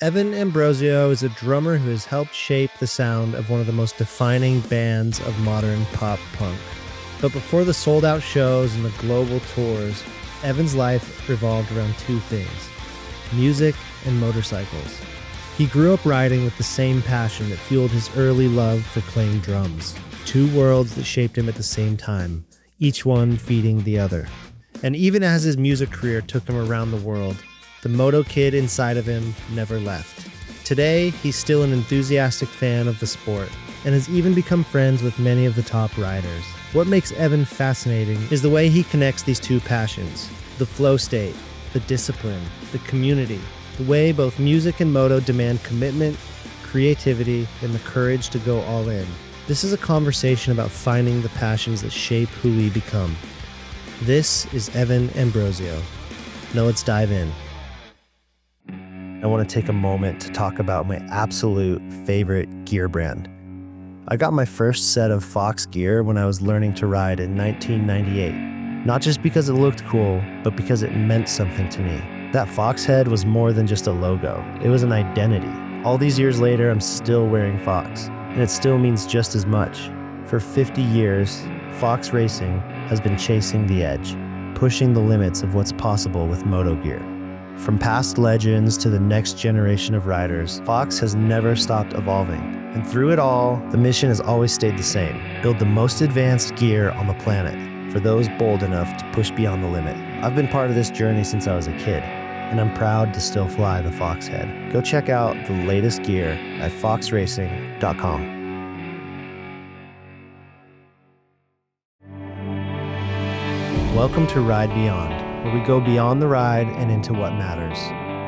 Evan Ambrosio is a drummer who has helped shape the sound of one of the most defining bands of modern pop punk. But before the sold-out shows and the global tours, Evan's life revolved around two things: music and motorcycles. He grew up riding with the same passion that fueled his early love for playing drums. Two worlds that shaped him at the same time, each one feeding the other. And even as his music career took him around the world, the Moto kid inside of him never left. Today, he's still an enthusiastic fan of the sport and has even become friends with many of the top riders. What makes Evan fascinating is the way he connects these two passions: the flow state, the discipline, the community, the way both music and moto demand commitment, creativity, and the courage to go all in. This is a conversation about finding the passions that shape who we become. This is Evan Ambrosio. Now let's dive in. I want to take a moment to talk about my absolute favorite gear brand. I got my first set of Fox gear when I was learning to ride in 1998. Not just because it looked cool, but because it meant something to me. That Fox head was more than just a logo. It was an identity. All these years later, I'm still wearing Fox, and it still means just as much. For 50 years, Fox Racing has been chasing the edge, pushing the limits of what's possible with moto gear. From past legends to the next generation of riders, Fox has never stopped evolving. And through it all, the mission has always stayed the same: build the most advanced gear on the planet for those bold enough to push beyond the limit. I've been part of this journey since I was a kid, and I'm proud to still fly the Fox head. Go check out the latest gear at foxracing.com. Welcome to Ride Beyond, where we go beyond the ride and into what matters.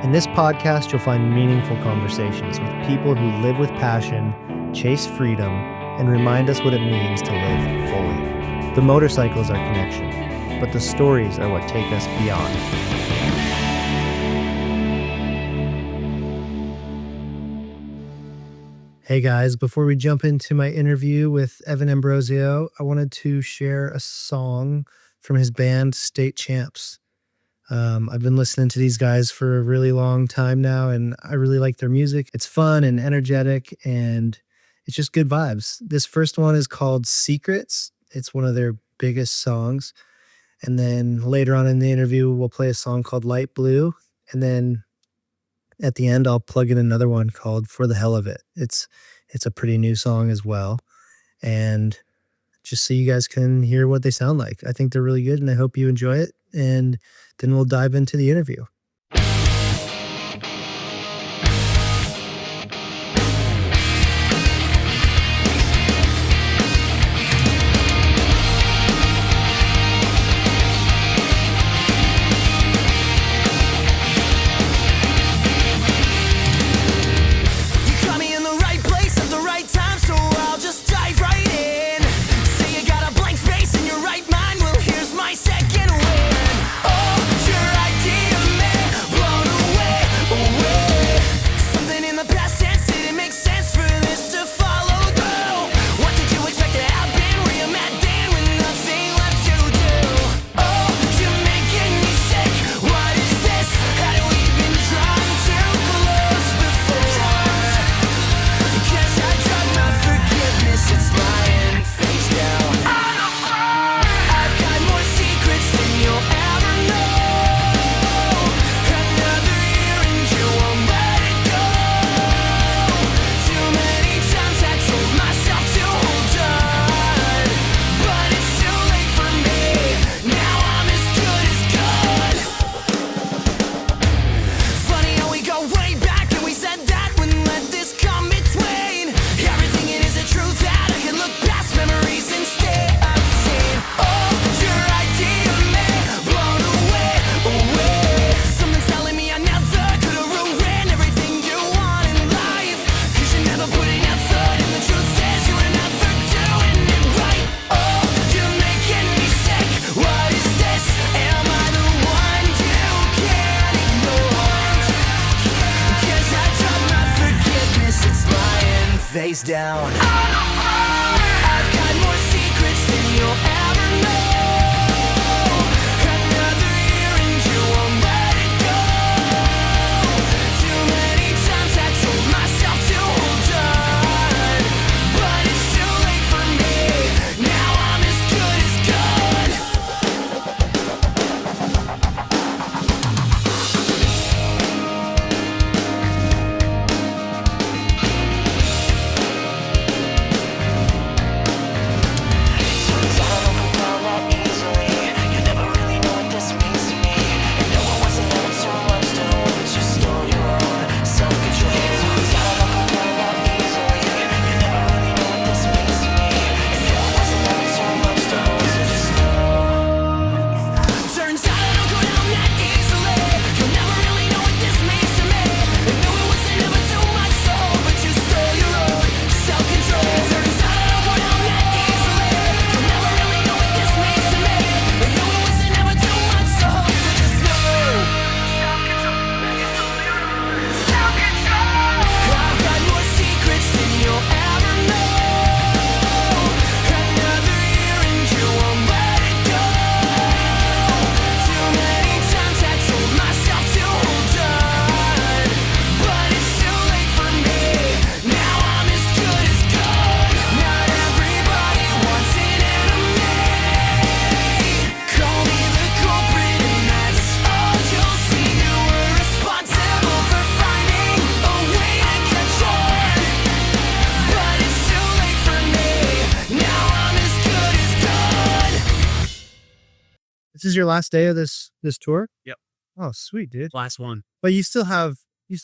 In this podcast, you'll find meaningful conversations with people who live with passion, chase freedom, and remind us what it means to live fully. The motorcycle is our connection, but the stories are what take us beyond. Hey guys, before we jump into my interview with Evan Ambrosio, I wanted to share a song from his band, State Champs. I've been listening to these guys for a really long time now, and I really like their music. It's fun and energetic, and it's just good vibes. This first one is called Secrets. It's one of their biggest songs. And then later on in the interview, we'll play a song called Light Blue. And then at the end, I'll plug in another one called For the Hell of It. It's a pretty new song as well. And just so you guys can hear what they sound like. I think they're really good, and I hope you enjoy it. And then we'll dive into the interview. face down. I've got more secrets than you'll ever know. Another year and you won't let it go. Too many times is your last day of this tour? Yep. Oh, sweet, dude. Last one. But you still have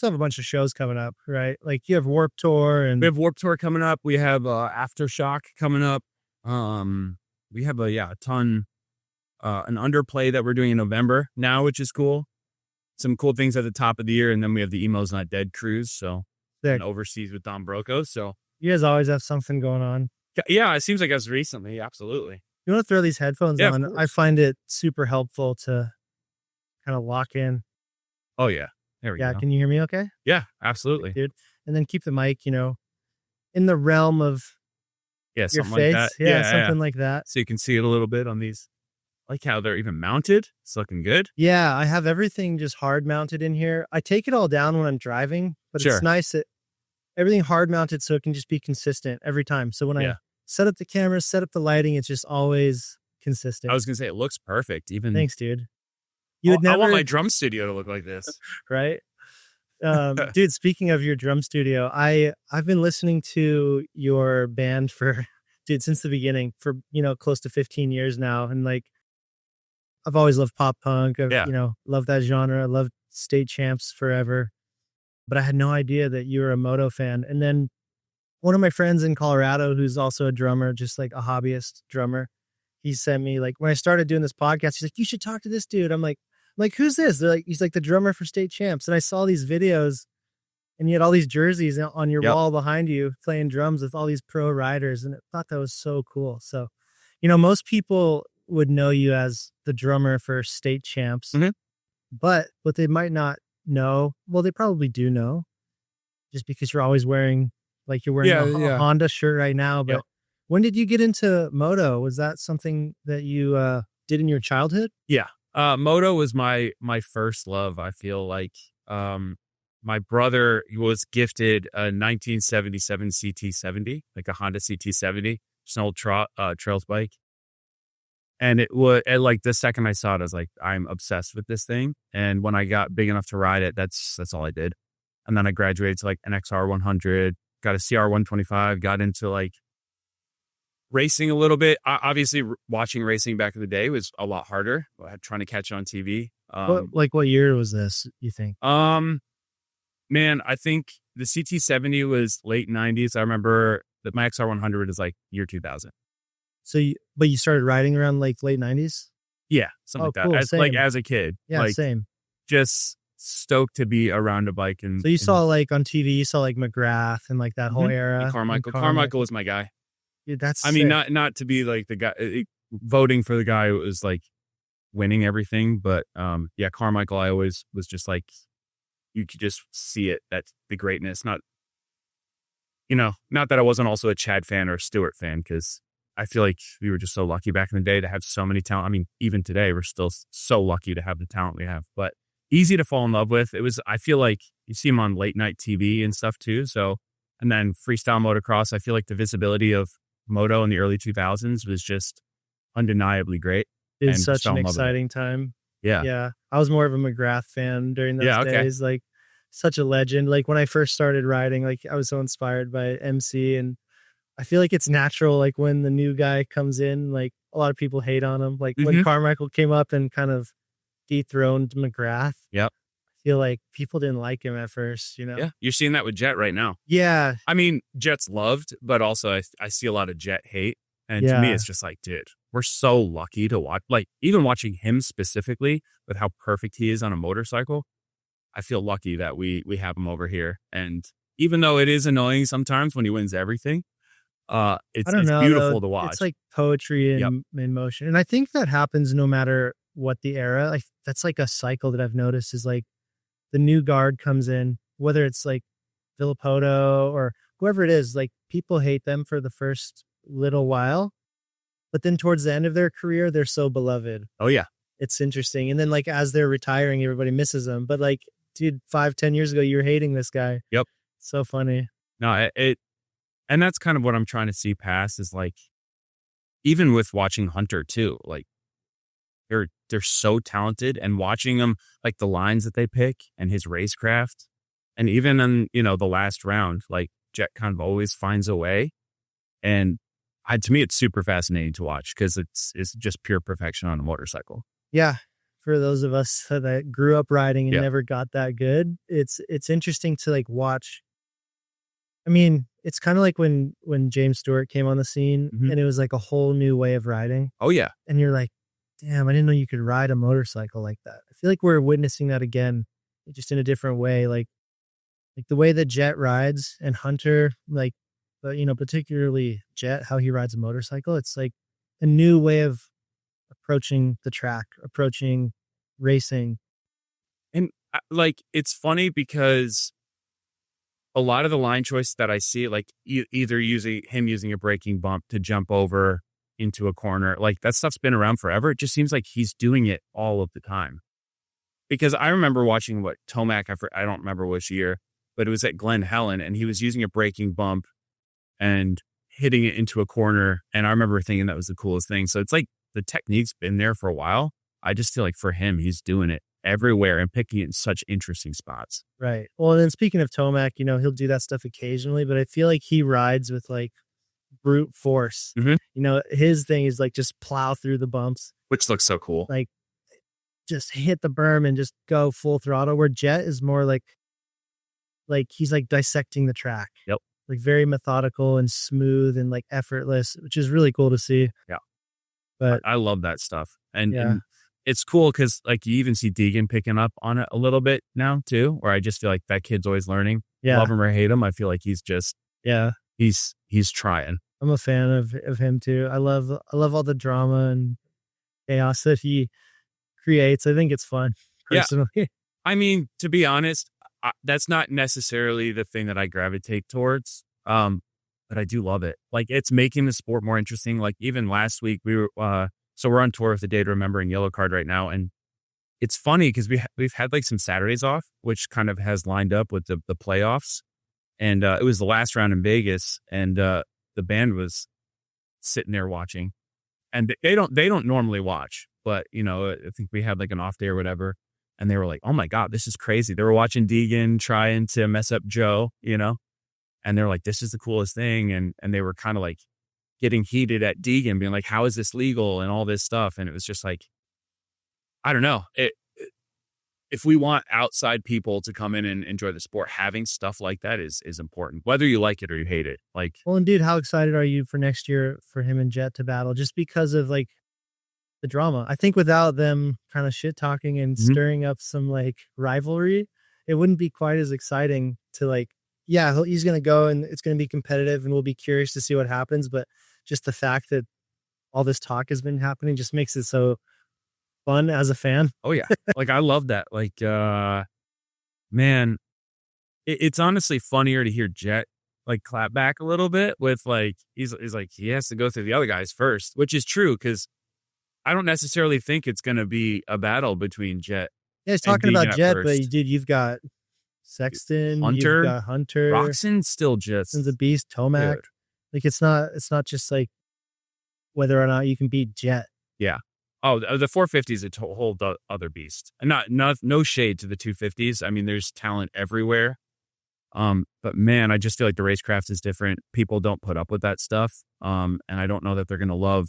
a bunch of shows coming up, right? Like you have Warped Tour and We have Warped Tour coming up. We have Aftershock coming up. We have a ton, an underplay that we're doing in November now, which is cool. Some cool things at the top of the year, and then we have the Emos Not Dead cruise. So sick. and overseas with Ambrosio. So You guys always have something going on. yeah, it seems like us recently. Absolutely. You want to throw these headphones Yeah, of on? course. I find it super helpful to kind of lock in. Oh yeah. There we Yeah, go. can you hear me okay? Yeah, absolutely. Dude. And then keep the mic, in the realm of Yeah, your something face. like that. Yeah, something like that. So you can see it a little bit on these. I like how they're even mounted. It's looking good. Yeah, I have everything just hard mounted in here. I take it all down when I'm driving, but Sure. it's nice that everything hard mounted so it can just be consistent every time. So when I Yeah. set up the camera, set up the lighting, it's just always consistent. I was gonna say it looks perfect. Even Thanks, dude. You would never, I want my drum studio to look like this. right? Dude, speaking of your drum studio, I've been listening to your band since the beginning for, close to 15 years now. And like, I've always loved pop punk. I've, Yeah. loved that genre. I loved State Champs forever, but I had no idea that you were a Moto fan. And then one of my friends in Colorado, who's also a drummer, just like a hobbyist drummer, he sent me like, when I started doing this podcast, he's like, you should talk to this dude. I'm like, who's this? They're like, he's like the drummer for State Champs. And I saw these videos and you had all these jerseys on your Yep. wall behind you playing drums with all these pro riders. And I thought that was so cool. So, most people would know you as the drummer for State Champs, Mhm. but what they might not know, well, they probably do know just because you're always wearing, like you're wearing a Honda shirt right now. But Yep. when did you get into Moto? Was that something that you did in your childhood? Yeah. Moto was my first love. I feel like my brother was gifted a 1977 CT70, like a Honda CT70, just an old trails bike. And it was like the second I saw it, I was like, I'm obsessed with this thing. And when I got big enough to ride it, that's all I did. And then I graduated to like an XR 100, got a CR 125, got into like racing a little bit. Obviously, watching racing back in the day was a lot harder. Trying to catch it on TV. What year was this, you think? Man, I think the CT70 was late 90s. I remember that my XR 100 is like year 2000. So, but you started riding around like late 90s? Yeah, something like that. Cool, As a kid. Yeah, like, same. Just stoked to be around a bike. And So you saw like on TV, you saw like McGrath and like that whole era. and Carmichael. Carmichael was my guy. Yeah, that's I mean, sick. not to be like the guy voting for the guy who was like winning everything, but yeah, Carmichael, I always was just like, you could just see it. That's the greatness. Not that I wasn't also a Chad fan or a Stewart fan, because I feel like we were just so lucky back in the day to have so many talent. I mean, even today, we're still so lucky to have the talent we have, but easy to fall in love with. It was, I feel like you see him on late night TV and stuff too. So, and then freestyle motocross, I feel like the visibility of Moto in the early 2000s was just undeniably great. It's and such fell an in love with it. exciting time. Yeah. Yeah. I was more of a McGrath fan during those Yeah, okay. days. Like such a legend. Like when I first started riding, like I was so inspired by MC, and I feel like it's natural. Like when the new guy comes in, like a lot of people hate on him. Like when Carmichael came up and kind of dethroned McGrath. Yep. I feel like people didn't like him at first, Yeah. You're seeing that with Jet right now. Yeah. I mean, Jet's loved, but also I see a lot of Jet hate. And to me, Yeah. it's just like, dude, we're so lucky to watch, like even watching him specifically with how perfect he is on a motorcycle. I feel lucky that we have him over here. And even though it is annoying sometimes when he wins everything, it's I don't know, beautiful though. to watch. It's like poetry in motion. And I think that happens no matter what the era. Like that's like a cycle that I've noticed is like the new guard comes in, whether it's like Villapoto or whoever it is, like people hate them for the first little while, but then towards the end of their career, they're so beloved. Oh yeah. It's interesting. And then like as they're retiring, everybody misses them. But like, dude, 5-10 years ago, you were hating this guy. Yep. So funny. No, and that's kind of what I'm trying to see past is like, even with watching Hunter too, like they're so talented, and watching them, like the lines that they pick and his racecraft, and even in, the last round, like Jet kind of always finds a way. And to me, it's super fascinating to watch because it's just pure perfection on a motorcycle. Yeah. For those of us that grew up riding and Yeah. never got that good, it's interesting to like watch. I mean, it's kind of like when James Stewart came on the scene Mhm. and it was like a whole new way of riding. Oh yeah. And you're like, damn, I didn't know you could ride a motorcycle like that. I feel like we're witnessing that again, just in a different way. Like the way that Jet rides and Hunter, like, but particularly Jet, how he rides a motorcycle. It's like a new way of approaching the track, approaching racing. And like, it's funny because a lot of the line choice that I see, like either using a braking bump to jump over into a corner, like that stuff's been around forever. It just seems like he's doing it all of the time. Because I remember watching what Tomac, I don't remember which year, but it was at Glen Helen, and he was using a braking bump and hitting it into a corner. And I remember thinking that was the coolest thing. So it's like the technique's been there for a while. I just feel like for him, he's doing it everywhere and picking it in such interesting spots. Right. Well, and then speaking of Tomac, he'll do that stuff occasionally, but I feel like he rides with like brute force. Mhm. His thing is like just plow through the bumps, Which looks so cool. like just hit the berm and just go full throttle, where Jet is more like he's like dissecting the track. Yep. Like very methodical and smooth and like effortless, which is really cool to see. Yeah. But I love that stuff. And, yeah. and it's cool because like you even see Deegan picking up on it a little bit now too, where I just feel like that kid's always learning. Yeah. Love him or hate him. I feel like he's just, Yeah. he's trying. I'm a fan of him too. I love all the drama and chaos that he creates. I think it's fun personally. Yeah. I mean, to be honest, that's not necessarily the thing that I gravitate towards. But I do love it. Like it's making the sport more interesting. Like even last week we were, so we're on tour with the Day to Remember in Yellow Card right now. And it's funny because we've had like some Saturdays off, which kind of has lined up with the playoffs. And it was the last round in Vegas, and the band was sitting there watching. And they don't normally watch, but I think we had like an off day or whatever. And they were like, oh my God, this is crazy. They were watching Deegan trying to mess up Joe, and they're like, this is the coolest thing. And they were kind of like getting heated at Deegan, being like, how is this legal and all this stuff. And it was just like, I don't know. If we want outside people to come in and enjoy the sport, having stuff like that is important, whether you like it or you hate it. Like, well, and dude, how excited are you for next year for him and Jet to battle? Just because of like the drama. I think without them kind of shit talking and stirring up some like rivalry, it wouldn't be quite as exciting to like, yeah, he's going to go and it's going to be competitive and we'll be curious to see what happens. But just the fact that all this talk has been happening just makes it so fun as a fan. Oh yeah. Like I love that. Like, man, it's honestly funnier to hear Jet like clap back a little bit with like, he's like, he has to go through the other guys first, which is true. Cause I don't necessarily think it's going to be a battle between Jet. Yeah, he's talking about Jet, but first. dude, you've got Sexton, Hunter, you've got Hunter, Roxon's still just the beast, Tomac. Dude. Like it's not just like whether or not you can beat Jet. Yeah. Oh, the 450 is a whole other beast. And no shade to the 250s. I mean, there's talent everywhere. But man, I just feel like the racecraft is different. People don't put up with that stuff. And I don't know that they're going to love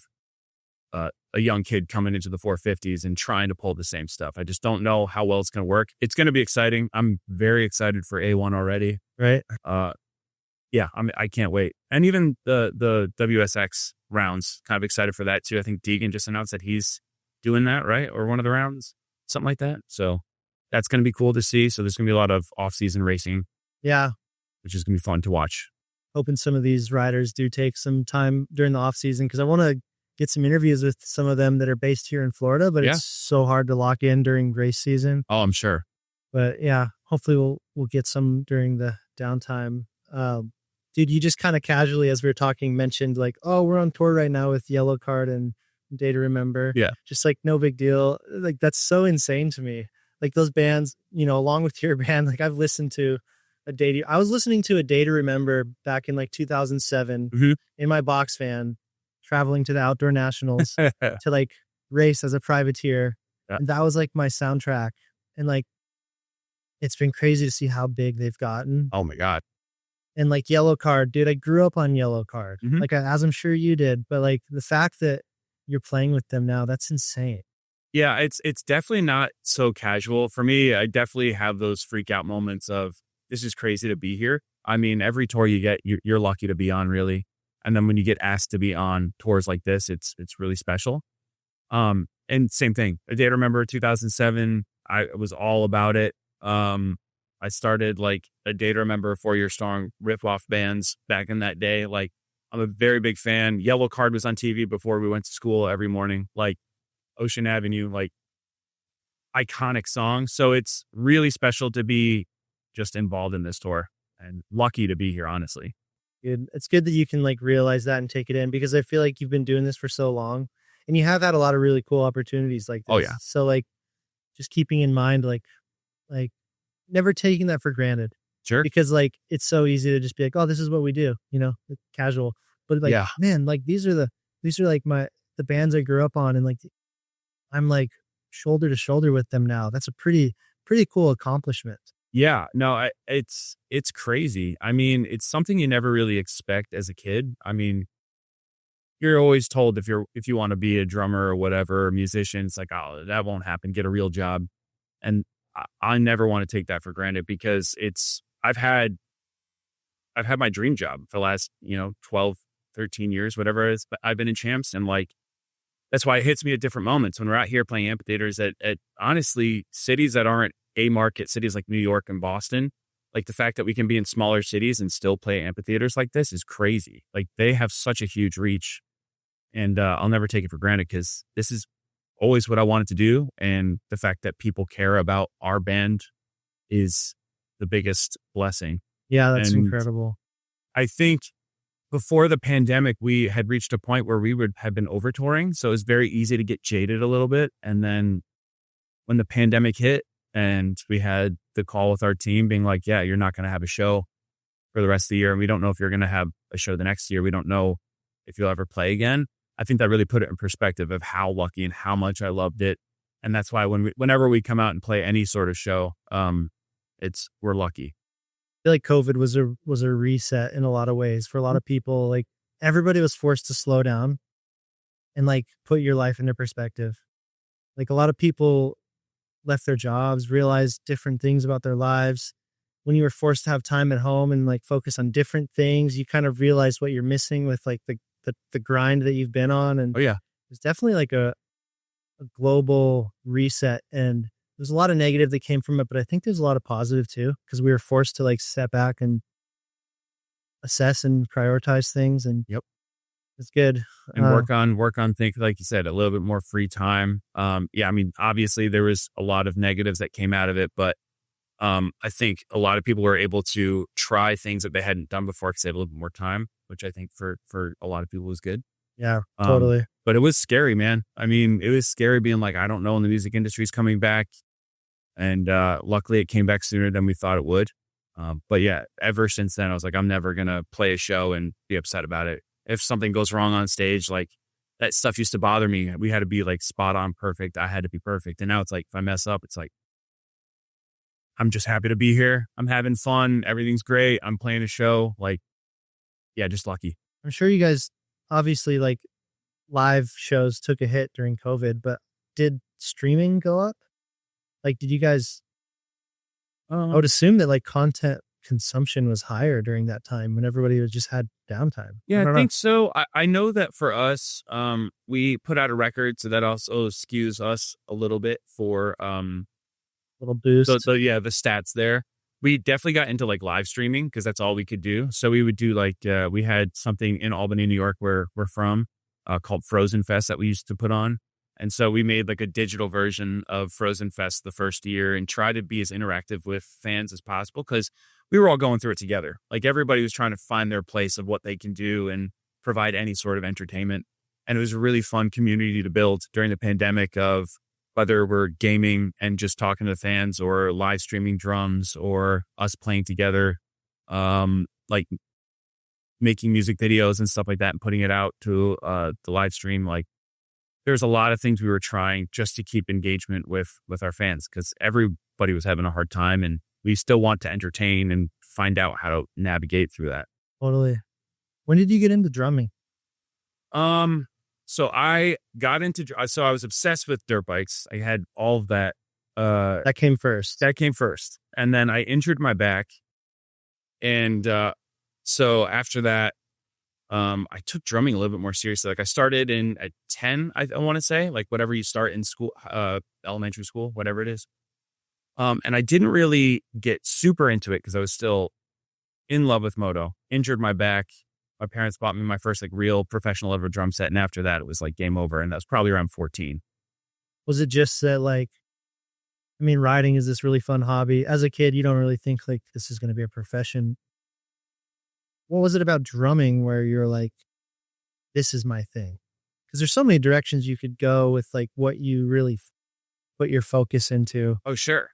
a young kid coming into the 450s and trying to pull the same stuff. I just don't know how well it's going to work. It's going to be exciting. I'm very excited for A1 already. Right. Yeah, I can't wait. And even the WSX rounds, kind of excited for that too. I think Deegan just announced that he's doing that, right? Or one of the rounds, something like that. So that's going to be cool to see. So there's going to be a lot of off-season racing. Yeah. Which is going to be fun to watch. Hoping some of these riders do take some time during the off season, because I want to get some interviews with some of them that are based here in Florida, but it's so hard to lock in during race season. Oh, I'm sure. But yeah, hopefully we'll get some during the downtime. Dude, you just kind of casually, as we were talking, mentioned like, oh, we're on tour right now with Yellow Card and Day to Remember. Yeah. Just like no big deal. Like that's so insane to me. Like those bands, along with your band, like I've listened to I was listening to A Day to Remember back in like 2007 in my box van, traveling to the Outdoor Nationals to like race as a privateer. Yeah. And that was like my soundtrack. And like, it's been crazy to see how big they've gotten. Oh my God. And like Yellow Card, dude, I grew up on Yellow Card, like as I'm sure you did, but like the fact that you're playing with them now, that's insane. Yeah, it's definitely not so casual. For me, I definitely have those freak out moments of, this is crazy to be here. I mean, every tour you get, you're lucky to be on, really. And then when you get asked to be on tours like this, it's really special. And same thing. A Day to Remember 2007, I was all about it. I started like A Day to Remember, 4 Year Strong rip-off bands back in that day. Like, I'm a very big fan. Yellow Card was on TV before we went to school every morning. Like, Ocean Avenue, like, iconic song. So it's really special to be just involved in this tour and lucky to be here, honestly. Good. It's good that you can like realize that and take it in, because I feel like you've been doing this for so long and you have had a lot of really cool opportunities like this. Oh, yeah. So like just keeping in mind, like never taking that for granted, Sure. because like it's so easy to just be like, oh, this is what we do, it's casual. But like, Yeah. man, like these are like the bands I grew up on, and like I'm like shoulder to shoulder with them now. That's a pretty cool accomplishment. Yeah, no, it's crazy. I mean, it's something you never really expect as a kid. I mean, you're always told if you want to be a drummer or whatever, a musician, it's like, oh, that won't happen. Get a real job. And I never want to take that for granted, because I've had my dream job for the last, 12, 13 years, whatever it is. But I've been in Champs, and like, that's why it hits me at different moments when we're out here playing amphitheaters at honestly cities that aren't A market cities like New York and Boston. Like, the fact that we can be in smaller cities and still play amphitheaters like this is crazy. Like, they have such a huge reach, and I'll never take it for granted, because this is always what I wanted to do. And the fact that people care about our band is the biggest blessing. Yeah, that's And incredible. I think before the pandemic, we had reached a point where we would have been over touring. So it was very easy to get jaded a little bit. And then when the pandemic hit and we had the call with our team being like, yeah, you're not going to have a show for the rest of the year. And we don't know if you're going to have a show the next year. We don't know if you'll ever play again. I think that really put it in perspective of how lucky and how much I loved it. And that's why whenever we come out and play any sort of show, we're lucky. I feel like COVID was a reset in a lot of ways for a lot of people. Like, everybody was forced to slow down and like put your life into perspective. Like, a lot of people left their jobs, realized different things about their lives. When you were forced to have time at home and like focus on different things, you kind of realize what you're missing with like the grind that you've been on. And Oh, yeah. it's definitely like a global reset, and there's a lot of negative that came from it, but I think there's a lot of positive too, because we were forced to like step back and assess and prioritize things. And Yep. it's good. And work on things, like you said, a little bit more free time. Yeah, I mean, obviously there was a lot of negatives that came out of it, but I think a lot of people were able to try things that they hadn't done before because they had a little bit more time, which I think for a lot of people was good. Yeah, totally. But it was scary, man. I mean, it was scary being like, I don't know when the music industry is coming back. And luckily it came back sooner than we thought it would. But yeah, ever since then, I was like, I'm never going to play a show and be upset about it. If something goes wrong on stage, like, that stuff used to bother me. We had to be like spot on perfect. I had to be perfect. And now it's like, if I mess up, it's like, I'm just happy to be here. I'm having fun. Everything's great. I'm playing a show. Like, yeah, just lucky. I'm sure you guys, obviously, like, live shows took a hit during COVID, but did streaming go up? Like, did you guys, I would assume that like content consumption was higher during that time when everybody just had downtime. Yeah, I don't think so. I know that for us, we put out a record, so that also skews us a little bit for little boost. the stats there. We definitely got into like live streaming because that's all we could do. So we would do like we had something in Albany, New York, where we're from, called Frozen Fest that we used to put on. And so we made like a digital version of Frozen Fest the first year and tried to be as interactive with fans as possible because we were all going through it together. Like, everybody was trying to find their place of what they can do and provide any sort of entertainment. And it was a really fun community to build during the pandemic, of whether we're gaming and just talking to fans or live streaming drums or us playing together, like making music videos and stuff like that and putting it out to the live stream. Like, there's a lot of things we were trying just to keep engagement with our fans because everybody was having a hard time, and we still want to entertain and find out how to navigate through that. Totally. When did you get into drumming? So I got into, so I was obsessed with dirt bikes. I had all of that. That came first. That came first. And then I injured my back. And so after that, I took drumming a little bit more seriously. Like I started in at 10, I want to say, like whatever you start in school, elementary school, whatever it is. And I didn't really get super into it because I was still in love with Moto. Injured my back. My parents bought me my first like real professional ever drum set. And after that, it was like game over. And that was probably around 14. Was it just that like, I mean, riding is this really fun hobby. As a kid, you don't really think like this is going to be a profession. What was it about drumming where you're like, this is my thing? Because there's so many directions you could go with like what you really put your focus into. Oh, sure.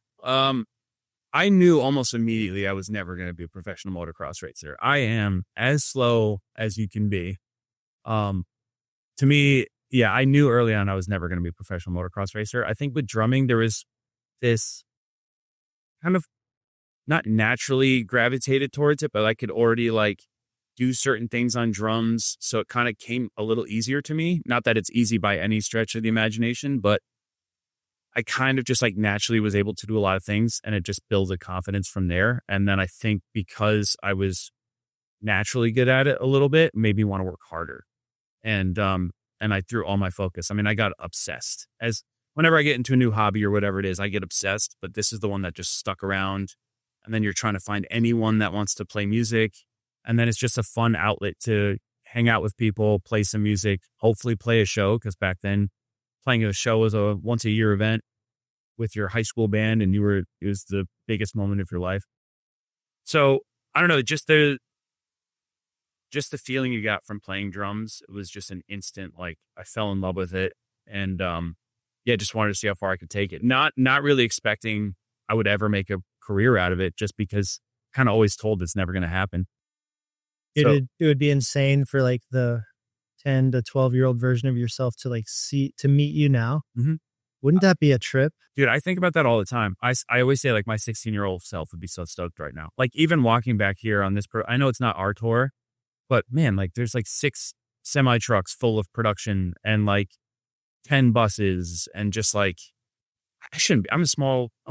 I knew almost immediately I was never going to be a professional motocross racer. I am as slow as you can be. To me, yeah, I knew early on I was never going to be a professional motocross racer. I think with drumming, there was this kind of not naturally gravitated towards it, but I could already like do certain things on drums. So it kind of came a little easier to me. Not that it's easy by any stretch of the imagination, but I kind of just like naturally was able to do a lot of things and it just builds a confidence from there. And then I think because I was naturally good at it a little bit, made me want to work harder. And I threw all my focus. I mean, I got obsessed. As whenever I get into a new hobby or whatever it is, I get obsessed, but this is the one that just stuck around. And then you're trying to find anyone that wants to play music. And then it's just a fun outlet to hang out with people, play some music, hopefully play a show. Because back then playing a show was a once a year event with your high school band and it was the biggest moment of your life. So I don't know, just the feeling you got from playing drums, it was just an instant, like I fell in love with it. And yeah, just wanted to see how far I could take it. Not really expecting I would ever make a career out of it, just because kind of always told it's never going to happen. It would be insane for like the 10 to 12-year-old version of yourself to like meet you now. Mm-hmm. Wouldn't that be a trip? Dude, I think about that all the time. I always say like my 16-year-old self would be so stoked right now. Like even walking back here on this, I know it's not our tour, but man, like there's like 6 semi trucks full of production and like 10 buses and just like, I shouldn't be. I'm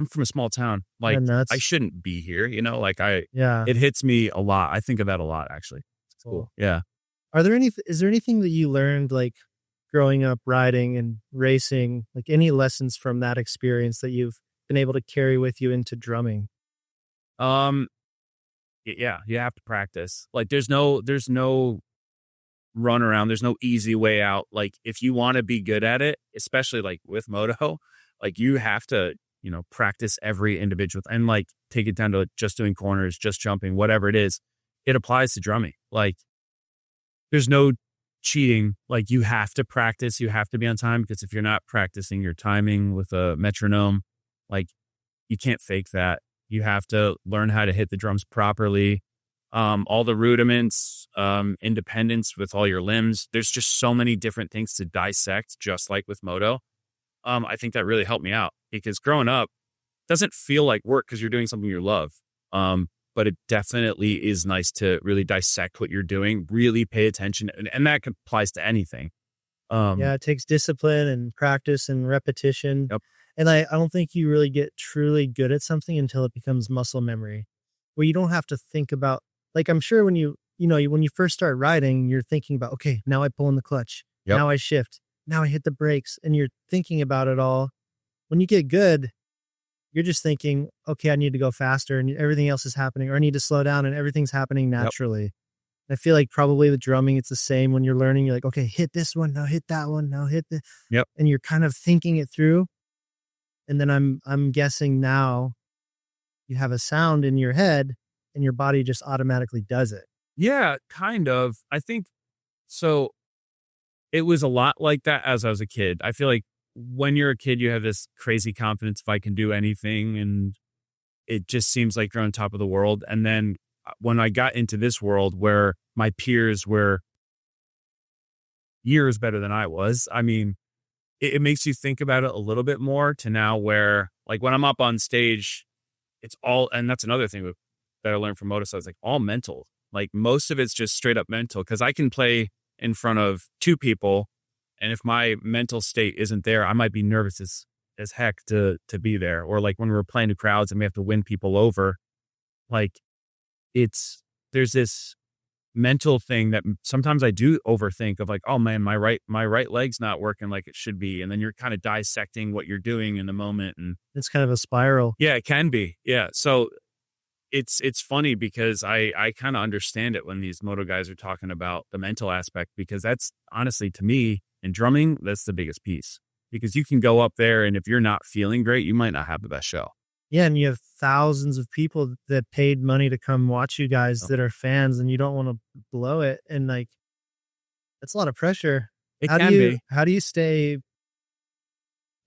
from a small town. Like I shouldn't be here, you know, like it hits me a lot. I think of that a lot, actually. It's cool. Yeah. Is there anything that you learned like growing up riding and racing, like any lessons from that experience that you've been able to carry with you into drumming? Yeah, you have to practice. Like there's no run around. There's no easy way out. Like if you want to be good at it, especially like with Moto, like you have to, you know, practice every individual and like take it down to just doing corners, just jumping, whatever it is. It applies to drumming. Like there's no cheating. Like you have to practice. You have to be on time, because if you're not practicing your timing with a metronome, like you can't fake that. You have to learn how to hit the drums properly. All the rudiments, independence with all your limbs. There's just so many different things to dissect, just like with Moto. I think that really helped me out, because growing up doesn't feel like work because you're doing something you love. But it definitely is nice to really dissect what you're doing, really pay attention. And that applies to anything. Yeah, it takes discipline and practice and repetition. Yep. And I don't think you really get truly good at something until it becomes muscle memory, where you don't have to think about, like, I'm sure when when you first start riding, you're thinking about, okay, now I pull in the clutch. Yep. Now I shift. Now I hit the brakes, and you're thinking about it all. When you get good, you're just thinking, okay, I need to go faster and everything else is happening, or I need to slow down and everything's happening naturally. Yep. I feel like probably with drumming, it's the same. When you're learning, you're like, okay, hit this one, now hit that one, now hit the, yep. And you're kind of thinking it through. And then I'm guessing now you have a sound in your head and your body just automatically does it. Yeah, kind of. I think so. It was a lot like that as I was a kid. I feel like when you're a kid, you have this crazy confidence if I can do anything, and it just seems like you're on top of the world. And then when I got into this world where my peers were years better than I was, I mean, it makes you think about it a little bit more, to now where, like, when I'm up on stage, it's all, and that's another thing that I learned from Moto, it's like all mental. Like most of it's just straight up mental, because I can play in front of 2 people And if my mental state isn't there, I might be nervous as heck to be there. Or like when we're playing to crowds and we have to win people over, like there's this mental thing that sometimes I do overthink of like, oh man, my right leg's not working like it should be. And then you're kind of dissecting what you're doing in the moment. And It's kind of a spiral. yeah, it can be. Yeah. So it's funny because I kind of understand it when these moto guys are talking about the mental aspect, because that's honestly, to me, in drumming, that's the biggest piece, because you can go up there and if you're not feeling great, you might not have the best show. Yeah, and you have thousands of people that paid money to come watch you guys that are fans, and you don't want to blow it. And like, that's a lot of pressure. It How can do you be. how do you stay?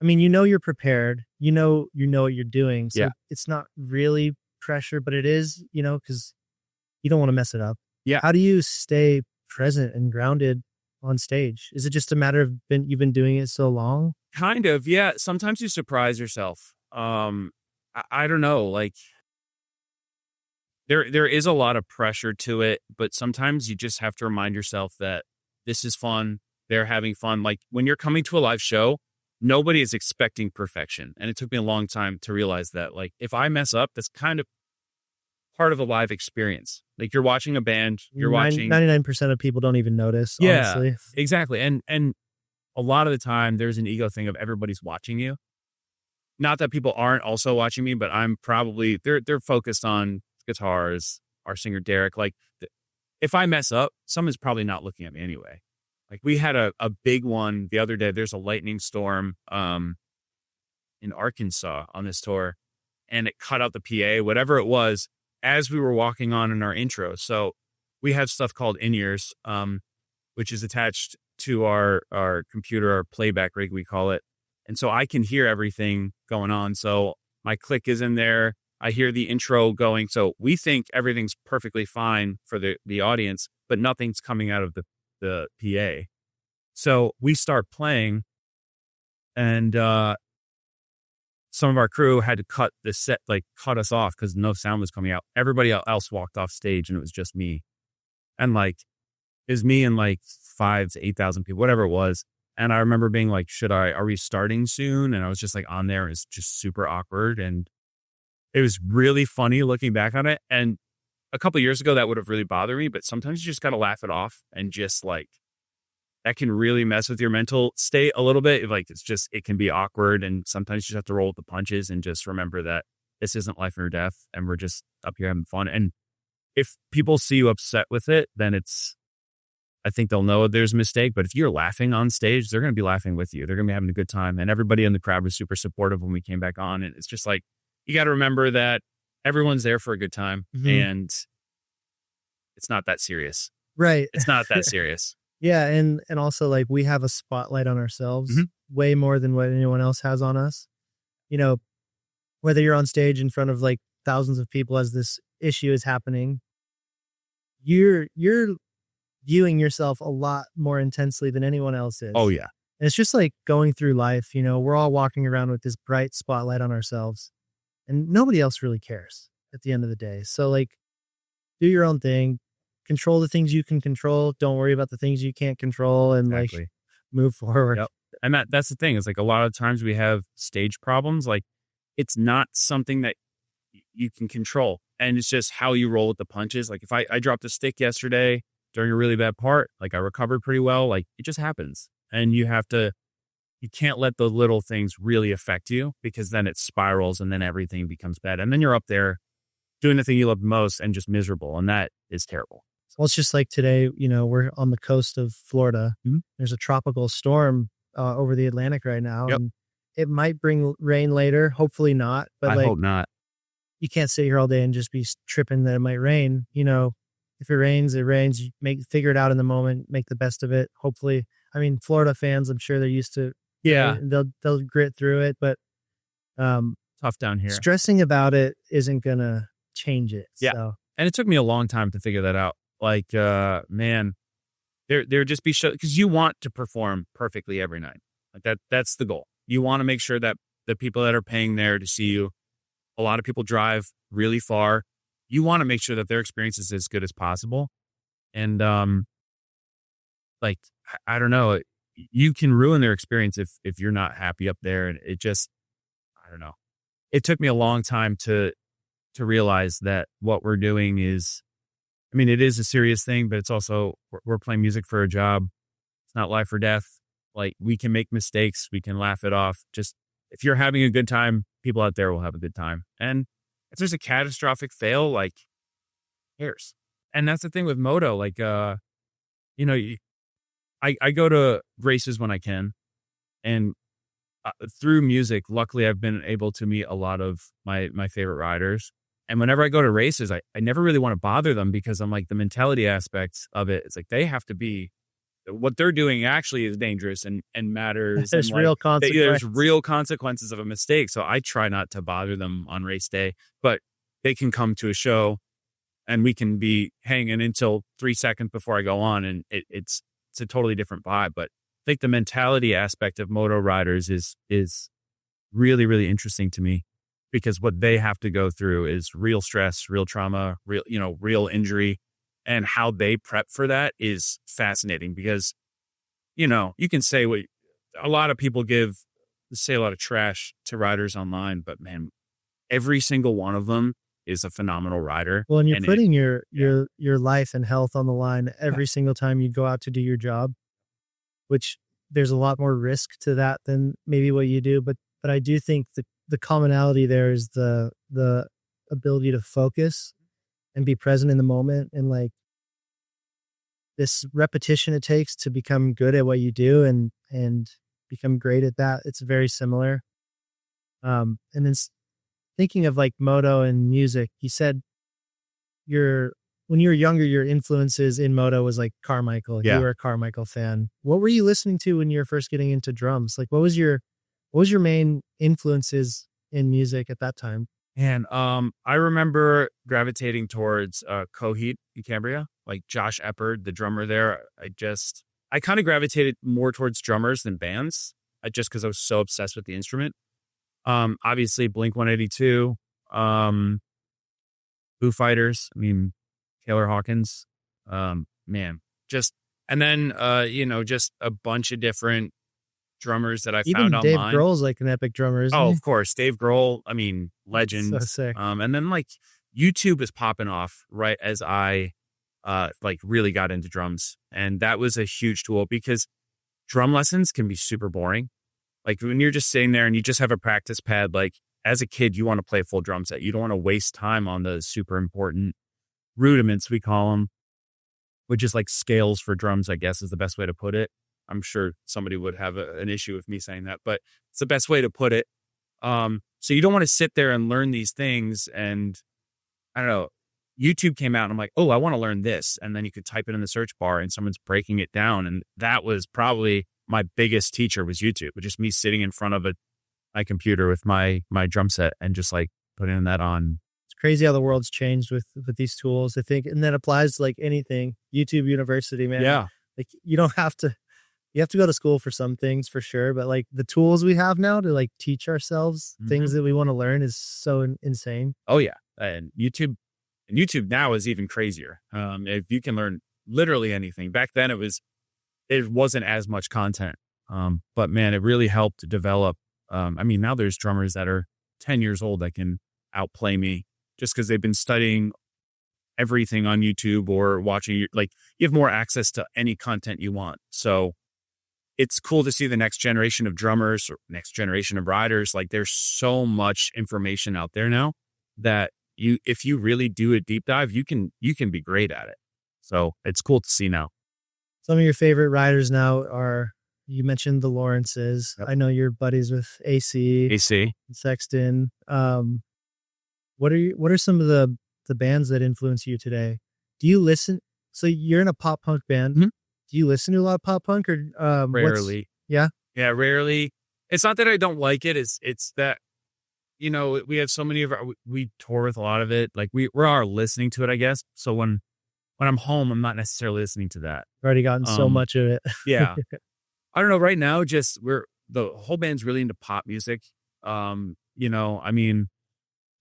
I mean, you know you're prepared. You know what you're doing. So Yeah. it's not really pressure, but it is, because you don't want to mess it up. Yeah. How do you stay present and grounded on stage? Is it just a matter of you've been doing it so long? Kind of, yeah. Sometimes you surprise yourself. I don't know, like there is a lot of pressure to it, but sometimes you just have to remind yourself that this is fun. They're having fun. Like when you're coming to a live show, nobody is expecting perfection. And it took me a long time to realize that, like, if I mess up, that's kind of part of a live experience. Like you're watching a band, you're watching 99% of people don't even notice. Yeah. Honestly. Exactly. And a lot of the time there's an ego thing of everybody's watching you. Not that people aren't also watching me, but I'm probably they're focused on guitars, our singer Derek. Like if I mess up, someone's probably not looking at me anyway. Like we had a big one the other day. There's a lightning storm in Arkansas on this tour, and it cut out the PA, whatever it was, as we were walking on in our intro. So we have stuff called in-ears, which is attached to our computer, our playback rig, we call it. And so I can hear everything going on. So my click is in there. I hear the intro going. So we think everything's perfectly fine for the audience, but nothing's coming out of the PA. So we start playing, and some of our crew had to cut the set, like cut us off because no sound was coming out. Everybody else walked off stage and it was just me. And like, it was me and like 5,000 to 8,000 people, whatever it was. And I remember being like, are we starting soon? And I was just like on there. It's just super awkward. And it was really funny looking back on it. And a couple of years ago, that would have really bothered me. But sometimes you just got to laugh it off, and just like, that can really mess with your mental state a little bit. Like, it can be awkward. And sometimes you just have to roll with the punches and just remember that this isn't life or death. And we're just up here having fun. And if people see you upset with it, then I think they'll know there's a mistake. But if you're laughing on stage, they're going to be laughing with you. They're going to be having a good time. And everybody in the crowd was super supportive when we came back on. And it's just like, you got to remember that everyone's there for a good time. Mm-hmm. And it's not that serious. Right. It's not that serious. Yeah. And also, like, we have a spotlight on ourselves way more than what anyone else has on us. Whether you're on stage in front of like thousands of people as this issue is happening, you're viewing yourself a lot more intensely than anyone else is. Oh, yeah. And it's just like going through life, we're all walking around with this bright spotlight on ourselves, and nobody else really cares at the end of the day. So like, do your own thing, control the things you can control. Don't worry about the things you can't control, and Exactly. like move forward. Yep. And that's the thing. It's like a lot of times we have stage problems. Like it's not something that you can control. And it's just how you roll with the punches. Like if I dropped a stick yesterday during a really bad part, like I recovered pretty well. Like it just happens. And you can't let the little things really affect you, because then it spirals and then everything becomes bad. And then you're up there doing the thing you love most and just miserable. And that is terrible. Well, it's just like today, we're on the coast of Florida. Mm-hmm. There's a tropical storm over the Atlantic right now. Yep. And it might bring rain later. Hopefully not. But I like, hope not. you can't sit here all day and just be tripping that it might rain. If it rains, it rains. You figure it out in the moment, make the best of it. Hopefully, I mean, Florida fans, I'm sure they're used to. Yeah. They'll grit through it, but Tough down here. stressing about it isn't gonna change it. Yeah. So. And it took me a long time to figure that out. Like, man, there just be show, because you want to perform perfectly every night. Like that's the goal. You want to make sure that the people that are paying there to see you, a lot of people drive really far. You want to make sure that their experience is as good as possible. And like, I don't know, you can ruin their experience if you're not happy up there. And it just, I don't know. It took me a long time to realize that what we're doing is, I mean, it is a serious thing, but it's also, we're playing music for a job. It's not life or death. Like, we can make mistakes. We can laugh it off. Just, if you're having a good time, people out there will have a good time. And if there's a catastrophic fail, like, who cares? And that's the thing with Moto. Like, you know, I go to races when I can. And through music, luckily, I've been able to meet a lot of my favorite riders. And whenever I go to races, I never really want to bother them, because I'm like, the mentality aspects of it, it's like they have to be, what they're doing actually is dangerous and matters. There's and real consequences. There's real consequences of a mistake. So I try not to bother them on race day, but they can come to a show and we can be hanging until 3 seconds before I go on. And it's a totally different vibe. But I think the mentality aspect of moto riders is really, really interesting to me, because what they have to go through is real stress, real trauma, real injury, and how they prep for that is fascinating. Because, you can say what a lot of people say a lot of trash to riders online, but man, every single one of them is a phenomenal rider. Well, and you're putting your life and health on the line every single time you go out to do your job, which there's a lot more risk to that than maybe what you do. But I do think that the commonality there is the ability to focus and be present in the moment, and like this repetition it takes to become good at what you do and become great at that. It's very similar. And then thinking of like moto and music, you said when you were younger, your influences in moto was like Carmichael. Yeah. You were a Carmichael fan. What were you listening to when you were first getting into drums? Like, what was your main influences in music at that time? And I remember gravitating towards Coheed in Cambria, like Josh Eppard, the drummer there. I kind of gravitated more towards drummers than bands, just because I was so obsessed with the instrument. Obviously Blink-182, Foo Fighters. I mean, Taylor Hawkins, just a bunch of different drummers that I found online. Dave Grohl's like an epic drummer, isn't he? Of course. Dave Grohl, I mean, legend. So sick. And then like YouTube was popping off right as I really got into drums. And that was a huge tool, because drum lessons can be super boring. Like when you're just sitting there and you just have a practice pad, like as a kid, you want to play a full drum set. You don't want to waste time on the super important rudiments, we call them, which is like scales for drums, I guess is the best way to put it. I'm sure somebody would have an issue with me saying that, but it's the best way to put it. So you don't want to sit there and learn these things. And I don't know, YouTube came out and I'm like, oh, I want to learn this. And then you could type it in the search bar and someone's breaking it down. And that was probably my biggest teacher, was YouTube, with just me sitting in front of my computer with my drum set and just like putting that on. It's crazy how the world's changed with these tools, I think. And that applies to like anything. YouTube University, man. Yeah. Like you have to go to school for some things for sure, but like the tools we have now to like teach ourselves things that we want to learn is so insane. Oh yeah. And YouTube now is even crazier. If you can learn literally anything. Back then it wasn't as much content. But man, it really helped develop. Now there's drummers that are 10 years old that can outplay me just because they've been studying everything on YouTube or watching. You have more access to any content you want. So it's cool to see the next generation of drummers or next generation of riders. Like there's so much information out there now that if you really do a deep dive, you can be great at it. So it's cool to see now. Some of your favorite riders now are, you mentioned the Lawrences. Yep. I know you're buddies with AC, and Sexton. What are some of the bands that influence you today? Do you listen? So you're in a pop punk band. Mm-hmm. Do you listen to a lot of pop punk or rarely? Yeah, rarely. It's not that I don't like it. It's that we have so many of we tour with a lot of it. Like we are listening to it, I guess. So when I'm home, I'm not necessarily listening to that. I've already gotten so much of it. Yeah. I don't know. Right now, just the whole band's really into pop music.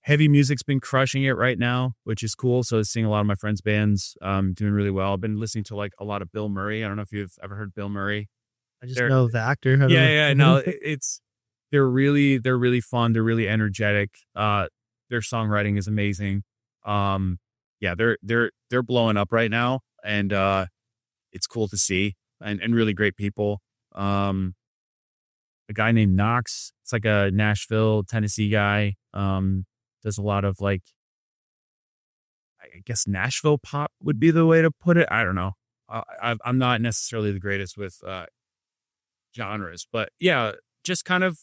Heavy music's been crushing it right now, which is cool. So seeing a lot of my friends' bands doing really well. I've been listening to like a lot of Bill Murray. I don't know if you've ever heard Bill Murray. I just They're- know the actor. I don't know. Yeah. No, they're really fun. They're really energetic. Their songwriting is amazing. Yeah, they're blowing up right now, and it's cool to see, and really great people. A guy named Knox. It's like a Nashville, Tennessee guy. Does a lot of like, I guess Nashville pop would be the way to put it. I don't know. I'm not necessarily the greatest with genres, but yeah, just kind of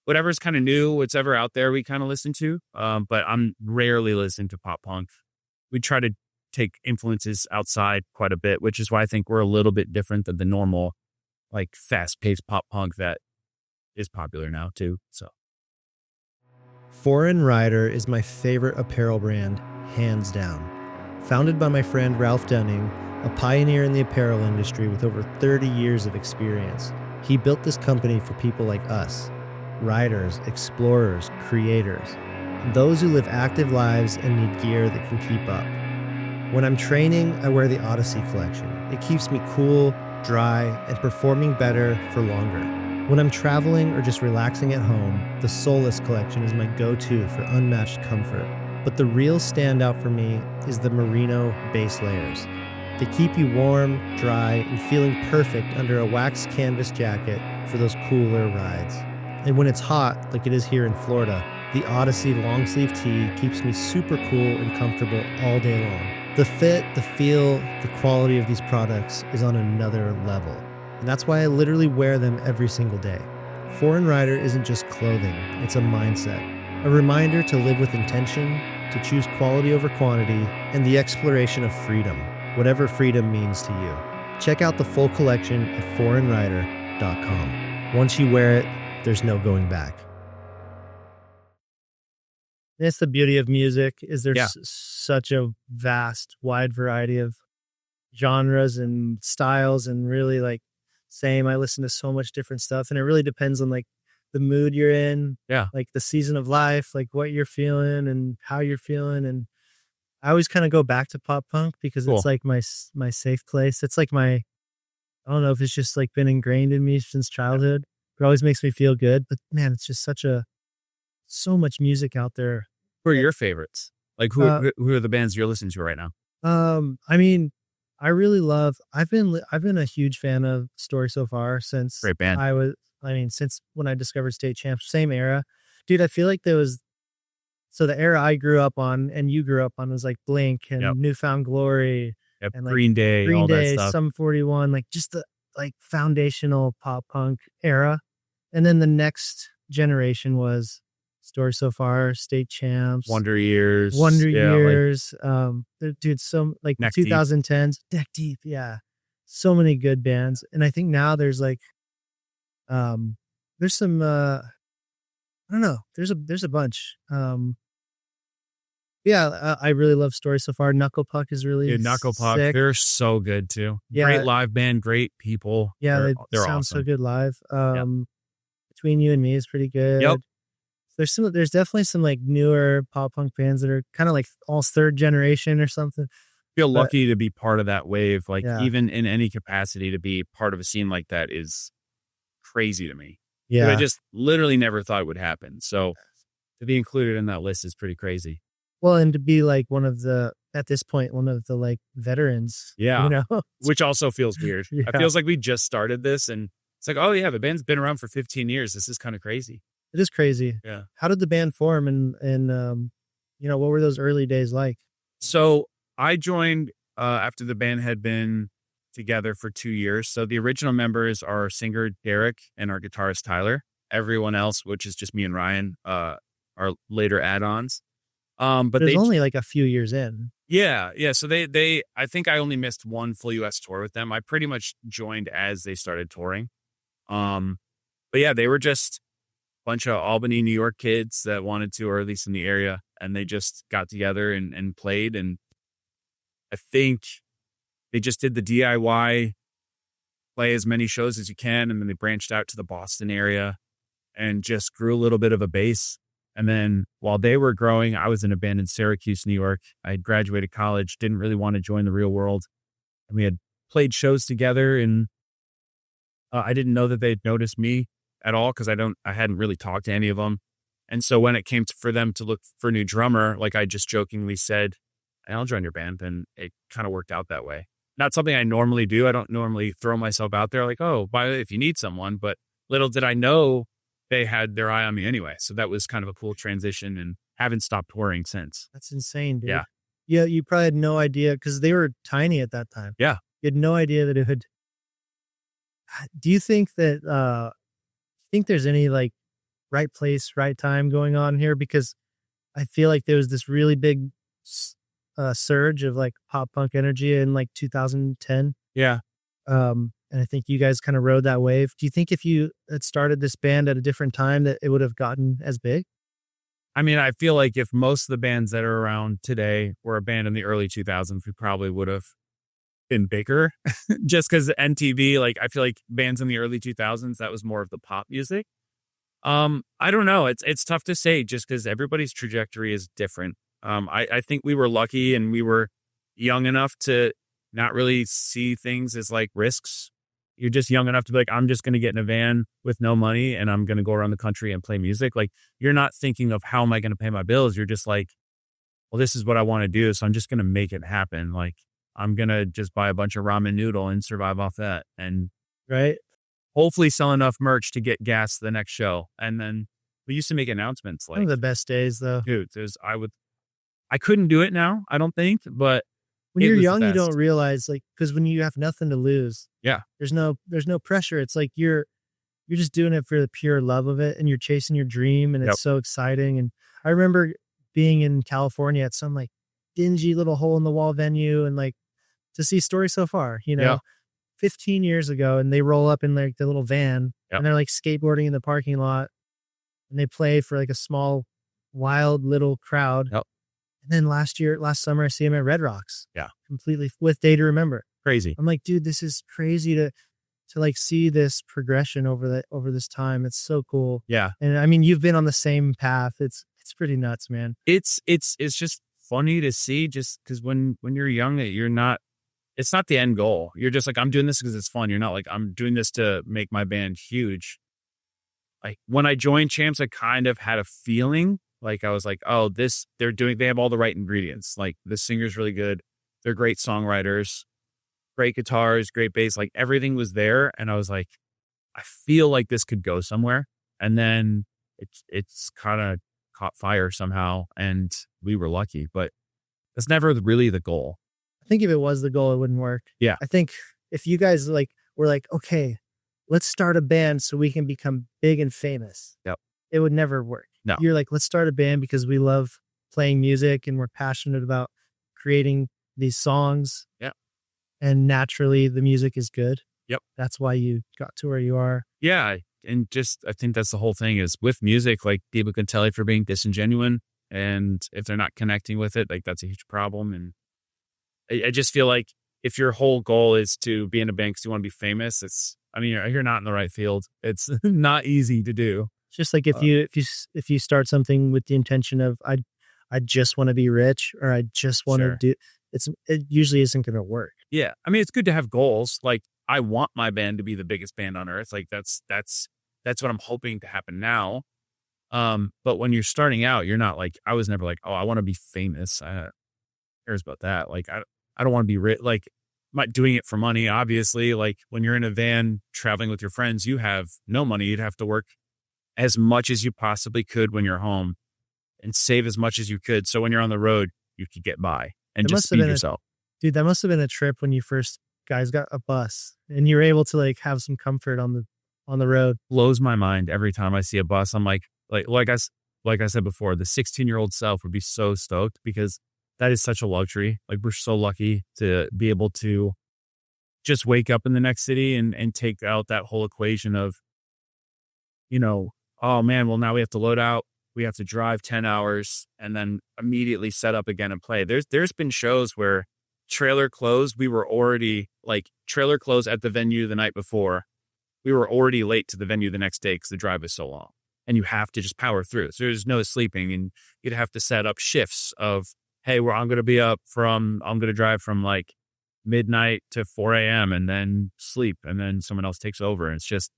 whatever's kind of new, whatever out there, we kind of listen to. But I'm rarely listening to pop punk. We try to take influences outside quite a bit, which is why I think we're a little bit different than the normal, like fast paced pop punk that is popular now too. So ForeignRider is my favorite apparel brand, hands down. Founded by my friend Ralph Dunning, a pioneer in the apparel industry with over 30 years of experience, he built this company for people like us, riders, explorers, creators, and those who live active lives and need gear that can keep up. When I'm training, I wear the Odyssey collection. It keeps me cool, dry, and performing better for longer. When I'm traveling or just relaxing at home, the Solace collection is my go-to for unmatched comfort. But the real standout for me is the Merino base layers. They keep you warm, dry, and feeling perfect under a waxed canvas jacket for those cooler rides. And when it's hot, like it is here in Florida, the Odyssey long sleeve tee keeps me super cool and comfortable all day long. The fit, the feel, the quality of these products is on another level. And that's why I literally wear them every single day. ForeignRider isn't just clothing, it's a mindset. A reminder to live with intention, to choose quality over quantity, and the exploration of freedom, whatever freedom means to you. Check out the full collection at ForeignRider.com. Once you wear it, there's no going back. That's the beauty of music, is there's such a vast, wide variety of genres and styles, and really like I listen to so much different stuff, and it really depends on like the mood you're in, like the season of life, like what you're feeling and how you're feeling. And I always kind of go back to pop punk because it's like my safe place. It's like I don't know if it's just like been ingrained in me since childhood. It always makes me feel good, but man, it's just so much music out there. who are your favorites? Like who are the bands you're listening to right now? I mean, I really love. I've been a huge fan of Story So Far since Great band. Since when I discovered State Champs, same era, dude. I feel like the era I grew up on and you grew up on was like Blink and Newfound Glory and like Green Day, all that stuff. Sum 41, like just the like foundational pop punk era. And then the next generation was Story So Far, State Champs, Wonder Years. Dude, some like Neck 2010s, Neck Deep, so many good bands. And I think now there's like, there's some, I don't know, there's a bunch. I really love Story So Far. Knuckle Puck is really Knuckle Puck, sick. they're so good too. Yeah. Great live band, great people. Yeah, they're sound awesome. so good live. Between You and Me is pretty good. Yep. There's definitely some like newer pop punk bands that are kind of like almost third generation or something. Feel lucky to be part of that wave. Like even in any capacity to be part of a scene like that is crazy to me. Yeah. I just literally never thought it would happen. So to be included in that list is pretty crazy. Well, and to be like at this point, one of the like veterans. Yeah. You know? Which also feels weird. Yeah. It feels like we just started this and it's like, oh yeah, the band's been around for 15 years. This is kind of crazy. It is crazy. Yeah. How did the band form and what were those early days like? So I joined after the band had been together for 2 years. So the original members are singer Derek and our guitarist Tyler. Everyone else, which is just me and Ryan, are later add-ons. But there's only like a few years in. Yeah. So they I think I only missed one full US tour with them. I pretty much joined as they started touring. But yeah, they were just a bunch of Albany, New York kids that wanted to, or at least in the area, and they just got together and played. And I think they just did the DIY, play as many shows as you can, and then they branched out to the Boston area and just grew a little bit of a base. And then while they were growing, I was in a band in Syracuse, New York. I had graduated college, didn't really want to join the real world. And we had played shows together in I didn't know that they'd noticed me at all because I hadn't really talked to any of them. And so when it came for them to look for a new drummer, like I just jokingly said, I'll join your band. And it kind of worked out that way. Not something I normally do. I don't normally throw myself out there like, oh, by the way, if you need someone. But little did I know they had their eye on me anyway. So that was kind of a cool transition and haven't stopped touring since. That's insane, dude. Yeah. Yeah, you probably had no idea because they were tiny at that time. Yeah. You had no idea that it would. Do you think that, there's any like right place, right time going on here? Because I feel like there was this really big surge of like pop punk energy in like 2010. Yeah. And I think you guys kind of rode that wave. Do you think if you had started this band at a different time that it would have gotten as big? I mean, I feel like if most of the bands that are around today were a band in the early 2000s, we probably would have been bigger just because NTV, like I feel like bands in the early 2000s, that was more of the pop music. I don't know. It's tough to say just because everybody's trajectory is different. I think we were lucky and we were young enough to not really see things as like risks. You're just young enough to be like, I'm just going to get in a van with no money and I'm going to go around the country and play music. Like you're not thinking of how am I going to pay my bills? You're just like, well, this is what I want to do. So I'm just going to make it happen. Like I'm going to just buy a bunch of ramen noodle and survive off that. And Right. hopefully sell enough merch to get gas to the next show. And then we used to make announcements One like, of the best days though. dude, I couldn't do it now. I don't think, but When it you're was the young, you best. don't realize like, because when you have nothing to lose, Yeah. there's no pressure. It's like you're just doing it for the pure love of it and you're chasing your dream and Yep. it's so exciting. And I remember being in California at some like dingy little hole in the wall venue and like to see Story So Far, Yeah. 15 years ago, and they roll up in like the little van Yep. and they're like skateboarding in the parking lot and they play for like a small, wild little crowd. Yep. And then last summer, I see him at Red Rocks. Yeah. Completely with Day to Remember. Crazy. I'm like, dude, this is crazy to like see this progression over this time. It's so cool. Yeah. And I mean, you've been on the same path. It's pretty nuts, man. It's just funny to see just because when you're young, it's not the end goal. You're just like, I'm doing this because it's fun. You're not like, I'm doing this to make my band huge. Like when I joined Champs, I kind of had a feeling like I was like, oh, they have all the right ingredients. Like the singer's really good. They're great songwriters, great guitars, great bass. Like everything was there. And I was like, I feel like this could go somewhere. And then it's kind of caught fire somehow. And we were lucky, but that's never really the goal. I think if it was the goal, it wouldn't work. Yeah. I think if you guys like were like, okay, let's start a band so we can become big and famous. Yep. It would never work. No. You're like, let's start a band because we love playing music and we're passionate about creating these songs. Yeah. And naturally the music is good. Yep. That's why you got to where you are. Yeah. And just, I think that's the whole thing is with music, like people can tell if you're being disingenuous and if they're not connecting with it, like that's a huge problem. And I just feel like if your whole goal is to be in a band because you want to be famous, you're not in the right field. It's not easy to do. It's just like if you start something with the intention of I just want to be rich or I just want Sure. to do it usually isn't going to work. Yeah. I mean, it's good to have goals. Like I want my band to be the biggest band on earth. Like that's what I'm hoping to happen now. But when you're starting out, you're not like, I was never like, oh, I want to be famous. Who cares about that? Like, I don't want to be rich. Like, I'm not doing it for money, obviously. Like when you're in a van traveling with your friends, you have no money. You'd have to work as much as you possibly could when you're home and save as much as you could. So when you're on the road, you could get by and It just must have feed been yourself. Dude, that must have been a trip when you first guys got a bus and you were able to like have some comfort on the road. Blows my mind every time I see a bus. I'm like I said before, the 16-year-old self would be so stoked because that is such a luxury. Like we're so lucky to be able to just wake up in the next city and take out that whole equation of, oh man, well now we have to load out. We have to drive 10 hours and then immediately set up again and play. There's been shows where trailer closed. We were already like trailer closed at the venue the night before. We were already late to the venue the next day because the drive is so long and you have to just power through. So there's no sleeping and you'd have to set up shifts of, hey, I'm going to drive from like midnight to 4 a.m. and then sleep, and then someone else takes over. And it's just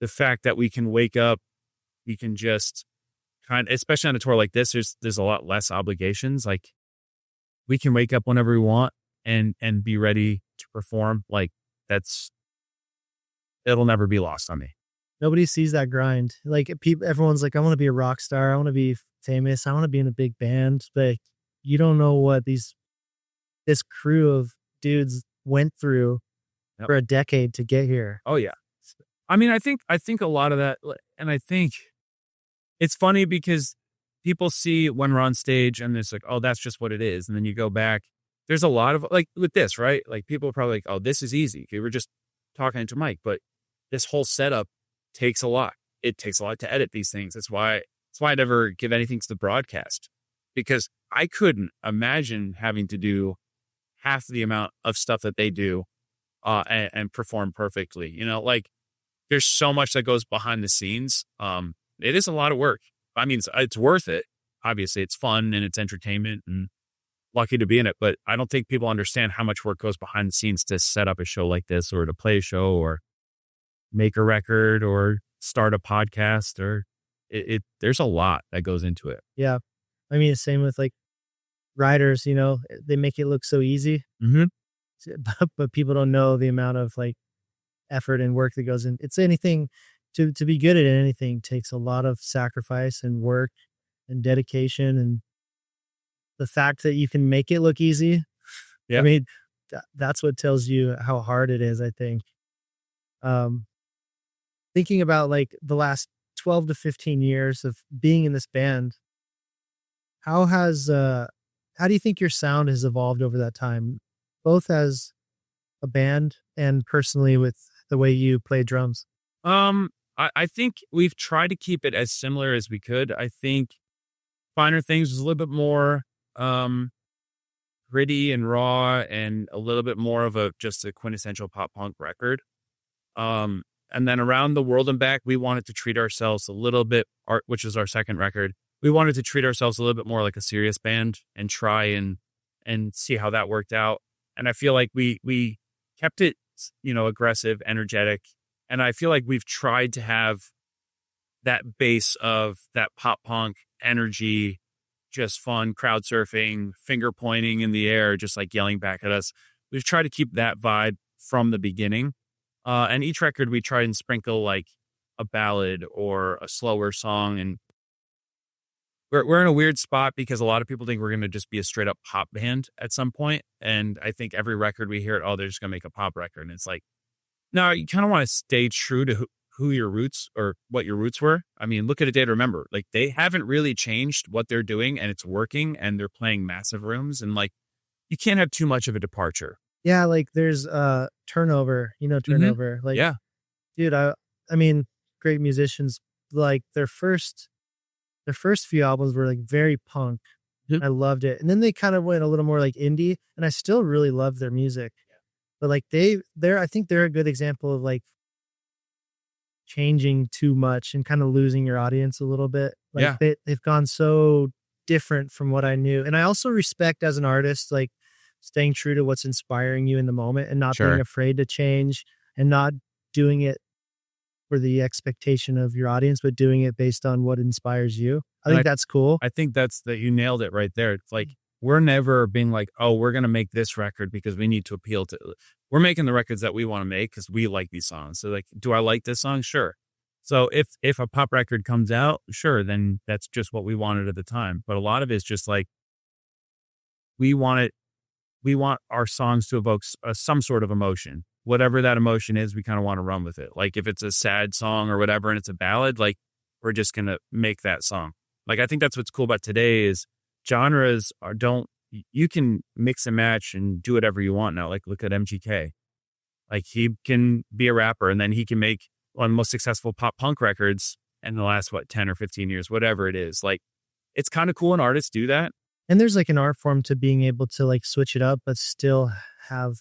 the fact that we can wake up, we can just especially on a tour like this, there's a lot less obligations. Like we can wake up whenever we want and be ready to perform. Like it'll never be lost on me. Nobody sees that grind. Like everyone's like, I want to be a rock star. I want to be famous. I want to be in a big band. But you don't know what this crew of dudes went through for a decade to get here. Oh yeah. I mean, I think a lot of that, and I think it's funny because people see when we're on stage and it's like, oh, that's just what it is. And then you go back, there's a lot of like with this, right? Like people are probably like, oh, this is easy. We were just talking to Mike, but this whole setup takes a lot. It takes a lot to edit these things. That's why I never give anything to the broadcast, because I couldn't imagine having to do half the amount of stuff that they do and perform perfectly. You know, like there's so much that goes behind the scenes. It is a lot of work. I mean, it's worth it. Obviously, it's fun and it's entertainment and lucky to be in it. But I don't think people understand how much work goes behind the scenes to set up a show like this, or to play a show, or make a record, or start a podcast, or there's a lot that goes into it. Yeah. I mean, the same with like riders, you know, they make it look so easy, but people don't know the amount of like effort and work that goes in. It's anything to be good at anything takes a lot of sacrifice and work and dedication. And the fact that you can make it look easy. Yeah. I mean, that's what tells you how hard it is, I think. Thinking about like the last 12 to 15 years of being in this band, how do you think your sound has evolved over that time, both as a band and personally with the way you play drums? I think we've tried to keep it as similar as we could. I think Finer Things was a little bit more gritty and raw, and a little bit more of just a quintessential pop punk record. And then Around the World and Back, we wanted to treat ourselves a little bit, which is our second record. We wanted to treat ourselves a little bit more like a serious band and try and see how that worked out. And I feel like we kept it, you know, aggressive, energetic. And I feel like we've tried to have that base of that pop punk energy, just fun, crowd surfing, finger pointing in the air, just like yelling back at us. We've tried to keep that vibe from the beginning. And each record we try and sprinkle like a ballad or a slower song. And we're in a weird spot because a lot of people think we're going to just be a straight up pop band at some point. And I think every record we hear, oh, they're just going to make a pop record. And it's like, no, you kind of want to stay true to who your roots, or what your roots were. I mean, look at A Day to Remember. Like, they haven't really changed what they're doing, and it's working, and they're playing massive rooms. And like, you can't have too much of a departure. Yeah. Like there's Turnover, you know, Turnover. Like, yeah, dude, I mean, great musicians, like their first few albums were like very punk. I loved it. And then they kind of went a little more like indie, and I still really love their music. But like I think they're a good example of like changing too much and kind of losing your audience a little bit. Like they've gone so different from what I knew. And I also respect as an artist, like staying true to what's inspiring you in the moment and not being afraid to change, and not doing it for the expectation of your audience, but doing it based on what inspires you. I think that's cool. I think you nailed it right there. It's like, we're never being like, oh, we're going to make this record because we need to appeal to. We're making the records that we want to make because we like these songs. So like, do I like this song? Sure. So if a pop record comes out, sure, then that's just what we wanted at the time. But a lot of it's just like, we want our songs to evoke some sort of emotion. Whatever that emotion is, we kind of want to run with it. Like if it's a sad song or whatever, and it's a ballad, like we're just going to make that song. Like, I think that's what's cool about today is genres you can mix and match and do whatever you want now. Like, look at MGK. Like, he can be a rapper, and then he can make one of the most successful pop punk records in the last, 10 or 15 years, whatever it is. Like, it's kind of cool when artists do that. And there's like an art form to being able to like switch it up, but still have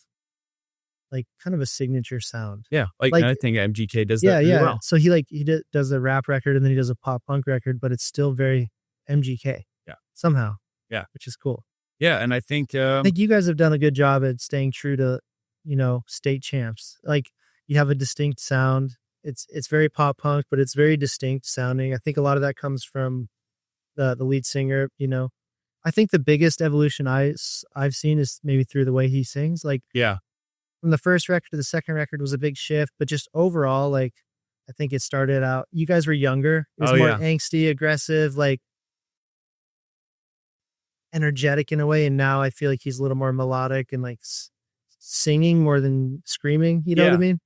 like kind of a signature sound. Yeah. Like I think MGK does that really well. So he does a rap record, and then he does a pop punk record, but it's still very MGK. Yeah. Somehow. Yeah. Which is cool. Yeah, and I think I think you guys have done a good job at staying true to, state champs. Like, you have a distinct sound. It's very pop punk, but it's very distinct sounding. I think a lot of that comes from the lead singer. I think the biggest evolution I've seen is maybe through the way he sings. Like, yeah, from the first record to the second record was a big shift, but just overall, like, I think it started out. You guys were younger. It was Oh, more yeah. angsty, aggressive, like energetic in a way, and now I feel like he's a little more melodic and like singing more than screaming. You know what I Yeah. mean?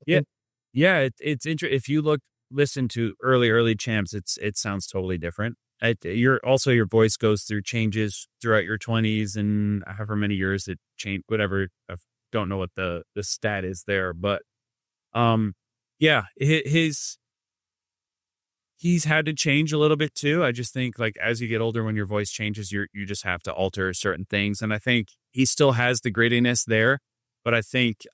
I Yeah. think- Yeah, it's interesting. If you listen to early champs, it sounds totally different. Your voice goes through changes throughout your 20s and however many years it changed, whatever. I don't know what the stat is there, but yeah, he's had to change a little bit too. I just think like as you get older, when your voice changes, you just have to alter certain things, and I think he still has the grittiness there, but I think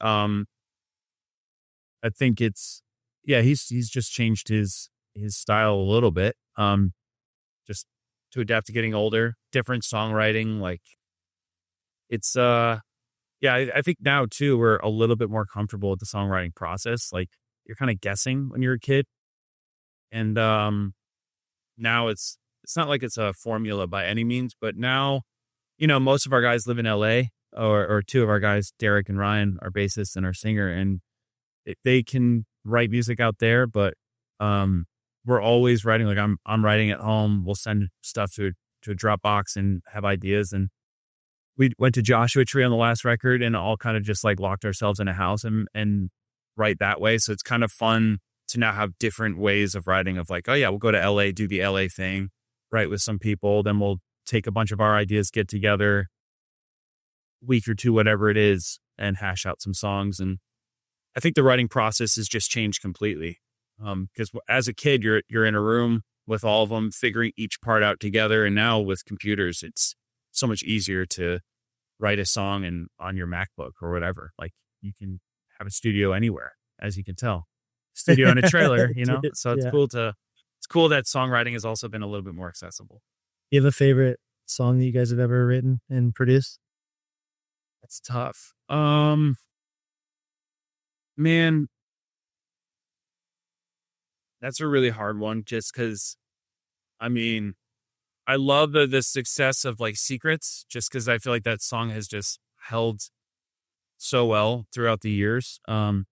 it's he's just changed his style a little bit, just to adapt to getting older, different songwriting. Like it's I think now too we're a little bit more comfortable with the songwriting process. Like you're kind of guessing when you're a kid, and now it's not like it's a formula by any means, but now most of our guys live in LA, or two of our guys, Derek and Ryan, our bassist and our singer, and they can write music out there, but we're always writing. Like I'm writing at home. We'll send stuff to a Dropbox and have ideas. And we went to Joshua Tree on the last record and all kind of just like locked ourselves in a house and write that way. So it's kind of fun to now have different ways of writing, of like, oh yeah, we'll go to LA, do the LA thing, write with some people. Then we'll take a bunch of our ideas, get together, week or two, whatever it is, and hash out some songs. And I think the writing process has just changed completely. Because as a kid, you're in a room with all of them, figuring each part out together. And now with computers, it's so much easier to write a song and on your MacBook or whatever. Like you can have a studio anywhere, as you can tell, studio in a trailer. So it's cool that songwriting has also been a little bit more accessible. You have a favorite song that you guys have ever written and produced? That's tough. Man, that's a really hard one, just because, I mean, I love the success of like Secrets, just because I feel like that song has just held so well throughout the years. But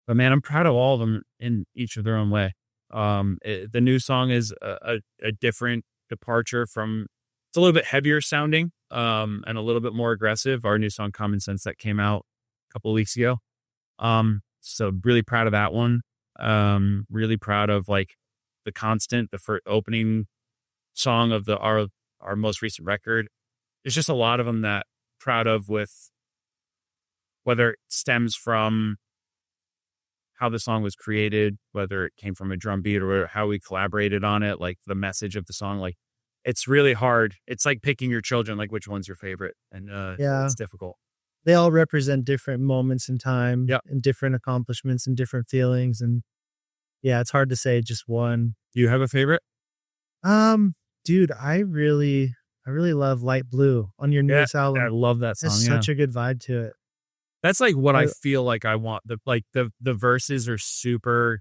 man, I'm proud of all of them in each of their own way. The new song is a different departure from, it's a little bit heavier sounding, and a little bit more aggressive. Our new song Common Sense that came out a couple of weeks ago. So really proud of that one. Really proud of like The Constant, the first opening song of our most recent record. There's just a lot of them that proud of, with whether it stems from how the song was created, whether it came from a drum beat or how we collaborated on it, like the message of the song. Like it's really hard. It's like picking your children, like which one's your favorite. And it's difficult. They all represent different moments in time, Yep. and different accomplishments and different feelings. And yeah, it's hard to say just one. Do you have a favorite? Dude, I really love Light Blue on your newest album. I love that song. It's such a good vibe to it. That's like what I feel like I want. The verses are super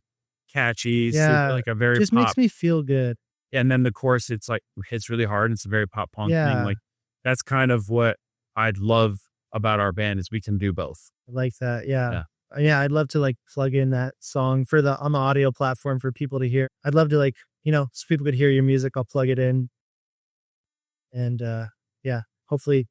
catchy. Yeah, super, like a very just pop. makes me feel good. And then the chorus, it's like hits really hard. And it's a very pop punk thing. Yeah. Like that's kind of what I'd love about our band, is we can do both. I like that. Yeah. Yeah, I'd love to like plug in that song on the audio platform for people to hear. I'd love to like, so people could hear your music. I'll plug it in. And yeah, hopefully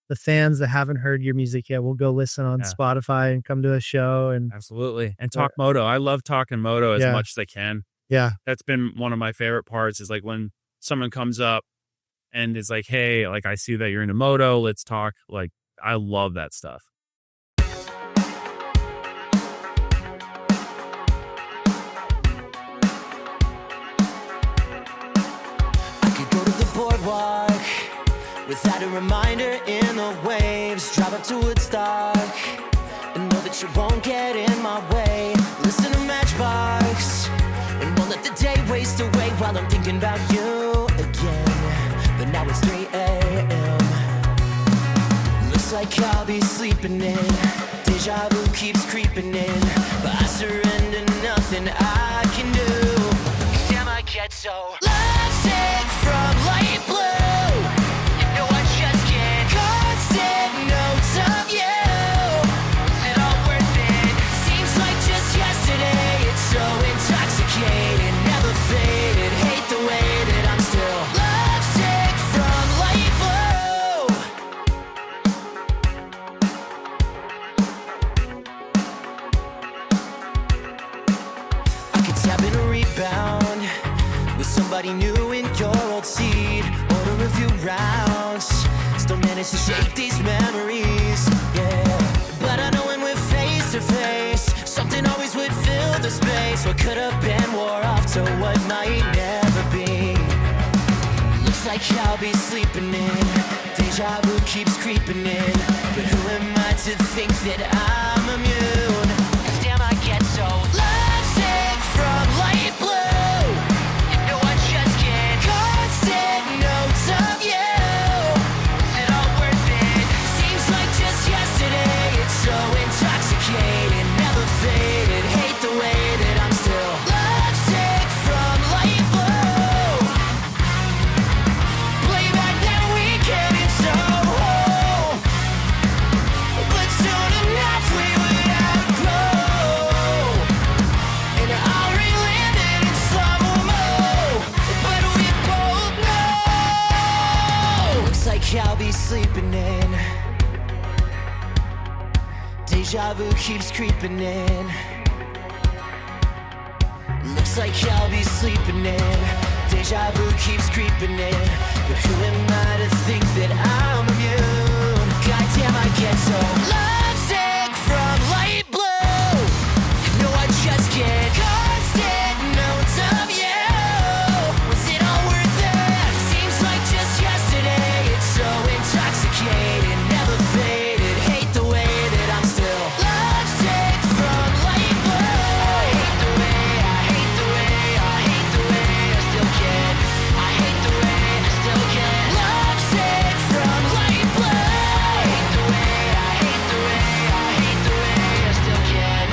the fans that haven't heard your music yet will go listen on Spotify and come to a show. And Absolutely. And talk Moto. I love talking Moto as much as I can. Yeah. That's been one of my favorite parts, is like when someone comes up and is like, hey, like I see that you're into Moto, let's talk. Like I love that stuff. I could go to the boardwalk without a reminder in the waves. Drive up to Woodstock and know that you won't get in my way. Listen to Matchbox and won't let the day waste away while I'm thinking about you again. But and now it's 3 a.m. Looks like I'll be sleeping in. Deja vu keeps creeping in, but I surrender, nothing I can do. Damn, I get so lovesick from light blue. You know I just get constant notes of you. Is it all worth it? Seems like just yesterday. It's so intoxicating, never faded. Hate the way that I'm still lovesick from light blue. I could tap in a rebound with somebody new in your old seat. Order a few rounds, still manage to shake these memories. Yeah, but I know when we're face to face, something always would fill the space. What could have been wore off to what might never be. Looks like I'll be sleeping in. Deja vu keeps creeping in, but who am I to think that I'm immune? 'Cause damn, I get so lovesick from light blue. You know I just get constant notes of you. Is it all worth it? Seems like just yesterday. It's so intoxicating, never faded. Hate the way that I'm still lovesick from light blue. Play back that weekend in Soho, but soon enough we would outgrow. And I'll relive it in slow-mo, but we both know. Looks like I'll be sleeping in. Deja vu keeps creeping in. Looks like I'll be sleeping in. Deja vu keeps creeping in, but who am I to think that I'm immune? Goddamn, I get so lovesick from light blue. You know I just get constant notes of you. Was it all worth it? Seems like just yesterday. It's so intoxicating, never faded. Hate the way that I'm still lovesick from light blue. I hate the way, I hate the way, I hate the way I still get. I hate the way I still get lovesick from light blue. I hate the way, I hate the way, I hate the way I still get. I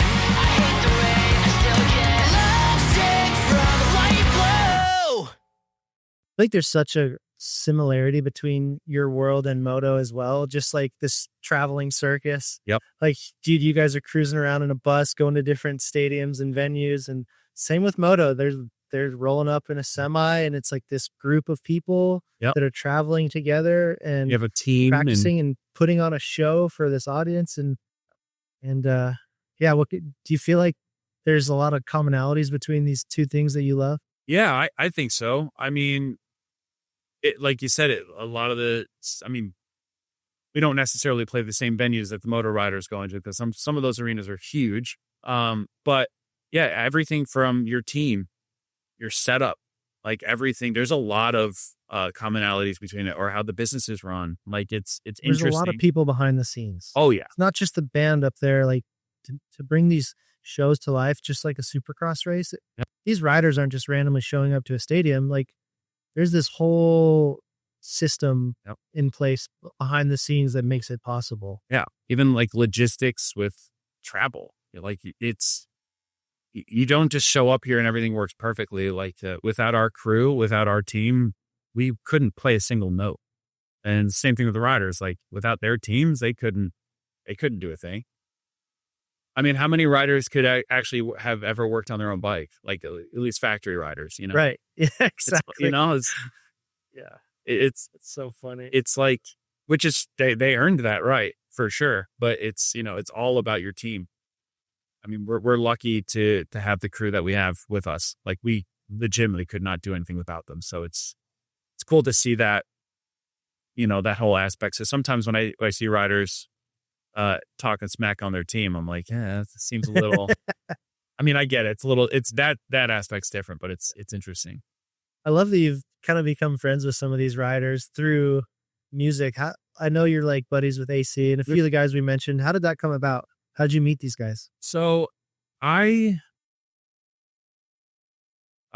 hate the way I still get lovesick from light blue. I think there's such a similarity between your world and Moto as well. Just like this traveling circus. Yep. Like, dude, you guys are cruising around in a bus, going to different stadiums and venues. And same with Moto. They're rolling up in a semi, and it's like this group of people Yep. that are traveling together and You have a team and practicing and putting on a show for this audience. And yeah, do you feel like there's a lot of commonalities between these two things that you love? yeah, I think so. I mean, it, like you said, a lot of we don't necessarily play the same venues that the Moto riders go into, because some of those arenas are huge. But yeah, everything from your team, your setup, like everything, there's a lot of commonalities between it, or how the business is run. Like it's There's interesting. a lot of people behind the scenes. Oh yeah. It's not just the band up there, like to bring these shows to life, just like a Supercross race. Yep. These riders aren't just randomly showing up to a stadium. Like there's this whole system Yep. in place behind the scenes that makes it possible. Yeah. Even like logistics with travel. Like you don't just show up here and everything works perfectly. Like without our crew, without our team, we couldn't play a single note. And same thing with the riders. Like without their teams, they couldn't do a thing. I mean, how many riders could actually have ever worked on their own bike? Like at least factory riders, you know? Right. Yeah, exactly. Yeah, it's so funny. it's like, which is, they earned that right for sure. But it's all about your team. I mean, we're lucky to have the crew that we have with us. Like we legitimately could not do anything without them. So it's cool to see that, that whole aspect. So sometimes when I see riders talking smack on their team, I'm like, yeah, it seems a little, I mean, I get it. It's that aspect's different, but it's interesting. I love that you've kind of become friends with some of these riders through music. I know you're like buddies with AC and a few of the guys we mentioned. How did that come about? How'd you meet these guys? So I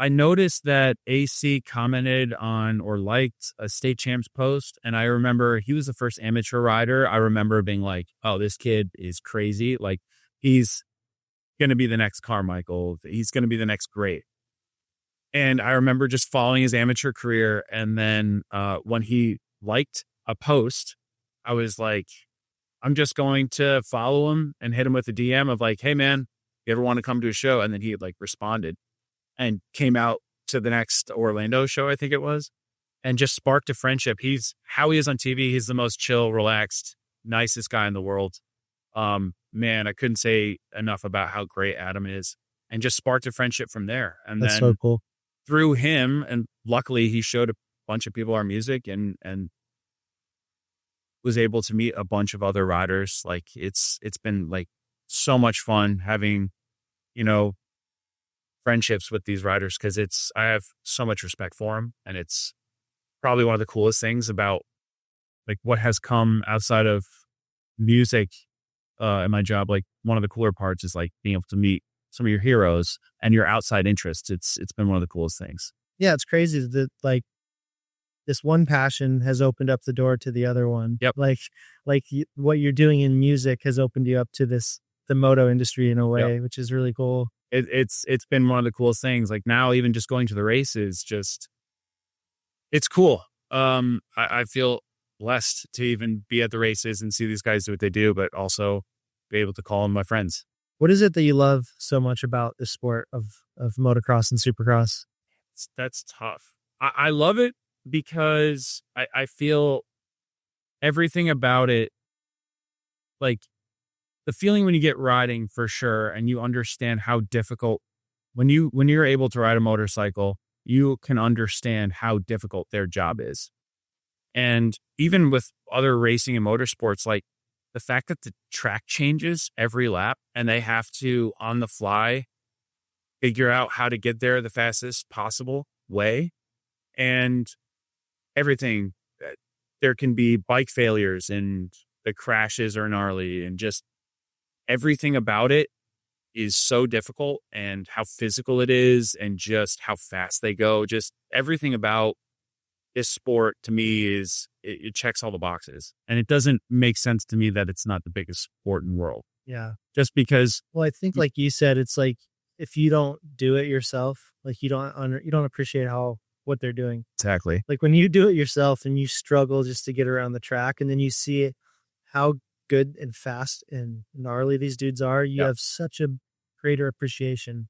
I noticed that AC commented on or liked a state champs post. And I remember he was the first amateur rider. I remember being like, oh, this kid is crazy. Like, he's going to be the next Carmichael. He's going to be the next great. And I remember just following his amateur career. And then when he liked a post, I was like, I'm just going to follow him and hit him with a DM of like, hey, man, you ever want to come to a show? And then he like responded and came out to the next Orlando show, I think it was, and just sparked a friendship. He's how he is on TV. He's the most chill, relaxed, nicest guy in the world. Man, I couldn't say enough about how great Adam is, and just sparked a friendship from there. And That's then so cool. through him, and luckily he showed a bunch of people our music and was able to meet a bunch of other riders. Like it's been like so much fun having, you know, friendships with these riders, because I have so much respect for them, and it's probably one of the coolest things about like what has come outside of music in my job. Like one of the cooler parts is like being able to meet some of your heroes and your outside interests. It's been one of the coolest things. Yeah, it's crazy that like this one passion has opened up the door to the other one. Yep. What you're doing in music has opened you up to the moto industry in a way, which is really cool. It's been one of the coolest things. Like now, even just going to the races, it's cool. I feel blessed to even be at the races and see these guys do what they do, but also be able to call them my friends. What is it that you love so much about the sport of motocross and supercross? That's tough. I love it because I feel everything about it, like the feeling when you get riding for sure, and you understand how difficult when you're able to ride a motorcycle, you can understand how difficult their job is. And even with other racing and motorsports, like the fact that the track changes every lap and they have to on the fly figure out how to get there the fastest possible way, and everything, there can be bike failures and the crashes are gnarly, and just everything about it is so difficult, and how physical it is, and just how fast they go. Just everything about this sport to me is it checks all the boxes, and it doesn't make sense to me that it's not the biggest sport in the world. Yeah. Just because. Well, I think like you said, it's like if you don't do it yourself, like you don't appreciate what they're doing. Exactly. Like when you do it yourself and you struggle just to get around the track, and then you see how good and fast and gnarly these dudes are, you have such a greater appreciation.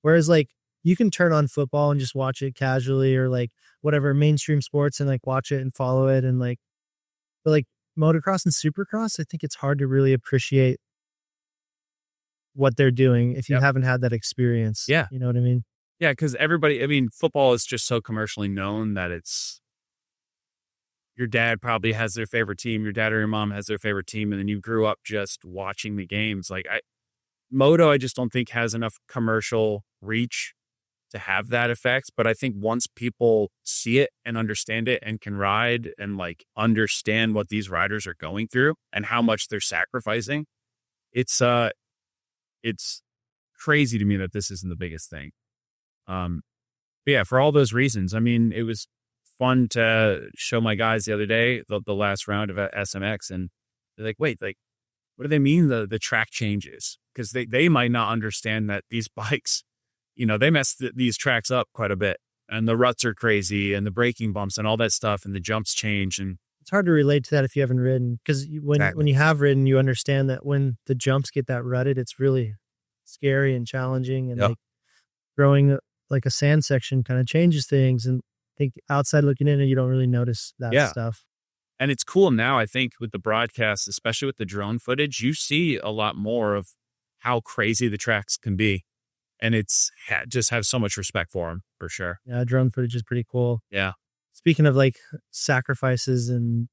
Whereas like you can turn on football and just watch it casually, or like whatever mainstream sports, and like watch it and follow it, and like, but like motocross and supercross, I think it's hard to really appreciate what they're doing if you haven't had that experience. Yeah. You know what I mean? Yeah, because football is just so commercially known that it's, your dad probably has their favorite team, your dad or your mom has their favorite team, and then you grew up just watching the games. Like Moto, I just don't think has enough commercial reach to have that effect. But I think once people see it and understand it and can ride and like understand what these riders are going through and how much they're sacrificing, it's crazy to me that this isn't the biggest thing. But yeah, for all those reasons, I mean, it was fun to show my guys the other day, the last round of SMX, and they're like, wait, like, what do they mean the track changes? Because they might not understand that these bikes, they mess these tracks up quite a bit, and the ruts are crazy, and the braking bumps and all that stuff, and the jumps change. And it's hard to relate to that if you haven't ridden, because when you have ridden, you understand that when the jumps get that rutted, it's really scary and challenging, and like growing like a sand section kind of changes things. And I think outside looking in, you don't really notice that stuff. And it's cool now, I think, with the broadcast, especially with the drone footage, you see a lot more of how crazy the tracks can be. And just have so much respect for them, for sure. Yeah, drone footage is pretty cool. Yeah. Speaking of like sacrifices and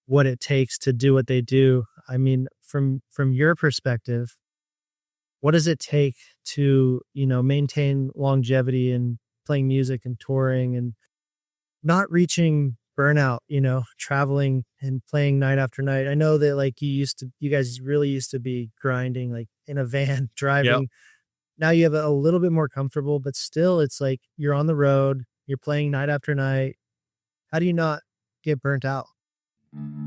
what it takes to do what they do, I mean, from your perspective, what does it take to, maintain longevity and playing music and touring and not reaching burnout, traveling and playing night after night? I know that like you guys really used to be grinding like in a van, driving Now you have a little bit more comfortable, but still it's like you're on the road, you're playing night after night. How do you not get burnt out?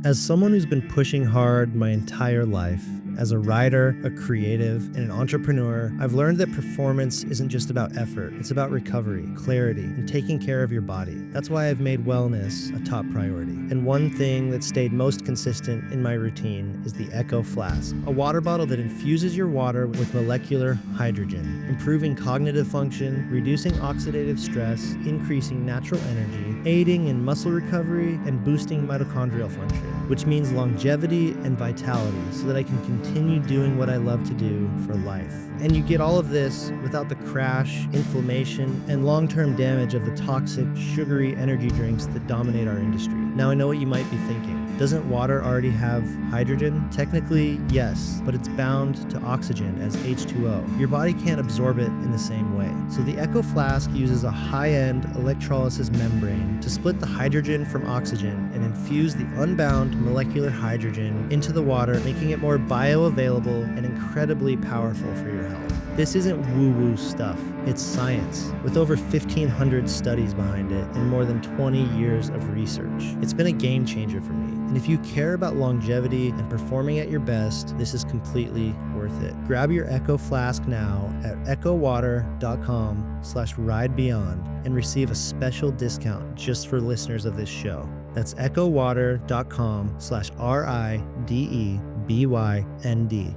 As someone who's been pushing hard my entire life, as a rider, a creative, and an entrepreneur, I've learned that performance isn't just about effort. It's about recovery, clarity, and taking care of your body. That's why I've made wellness a top priority. And one thing that stayed most consistent in my routine is the Echo Flask, a water bottle that infuses your water with molecular hydrogen, improving cognitive function, reducing oxidative stress, increasing natural energy, aiding in muscle recovery, and boosting mitochondrial function, which means longevity and vitality, so that I can continue doing what I love to do for life. And you get all of this without the crash, inflammation, and long-term damage of the toxic, sugary energy drinks that dominate our industry. Now I know what you might be thinking. Doesn't water already have hydrogen? Technically, yes, but it's bound to oxygen as H2O. Your body can't absorb it in the same way. So the Echo Flask uses a high-end electrolysis membrane to split the hydrogen from oxygen and infuse the unbound molecular hydrogen into the water, making it more bioavailable and incredibly powerful for your health. This isn't woo-woo stuff. It's science, with over 1,500 studies behind it and more than 20 years of research. It's been a game changer for me. And if you care about longevity and performing at your best, this is completely worth it. Grab your Echo Flask now at echowater.com/ridebeyond and receive a special discount just for listeners of this show. That's echowater.com/RIDEBYND.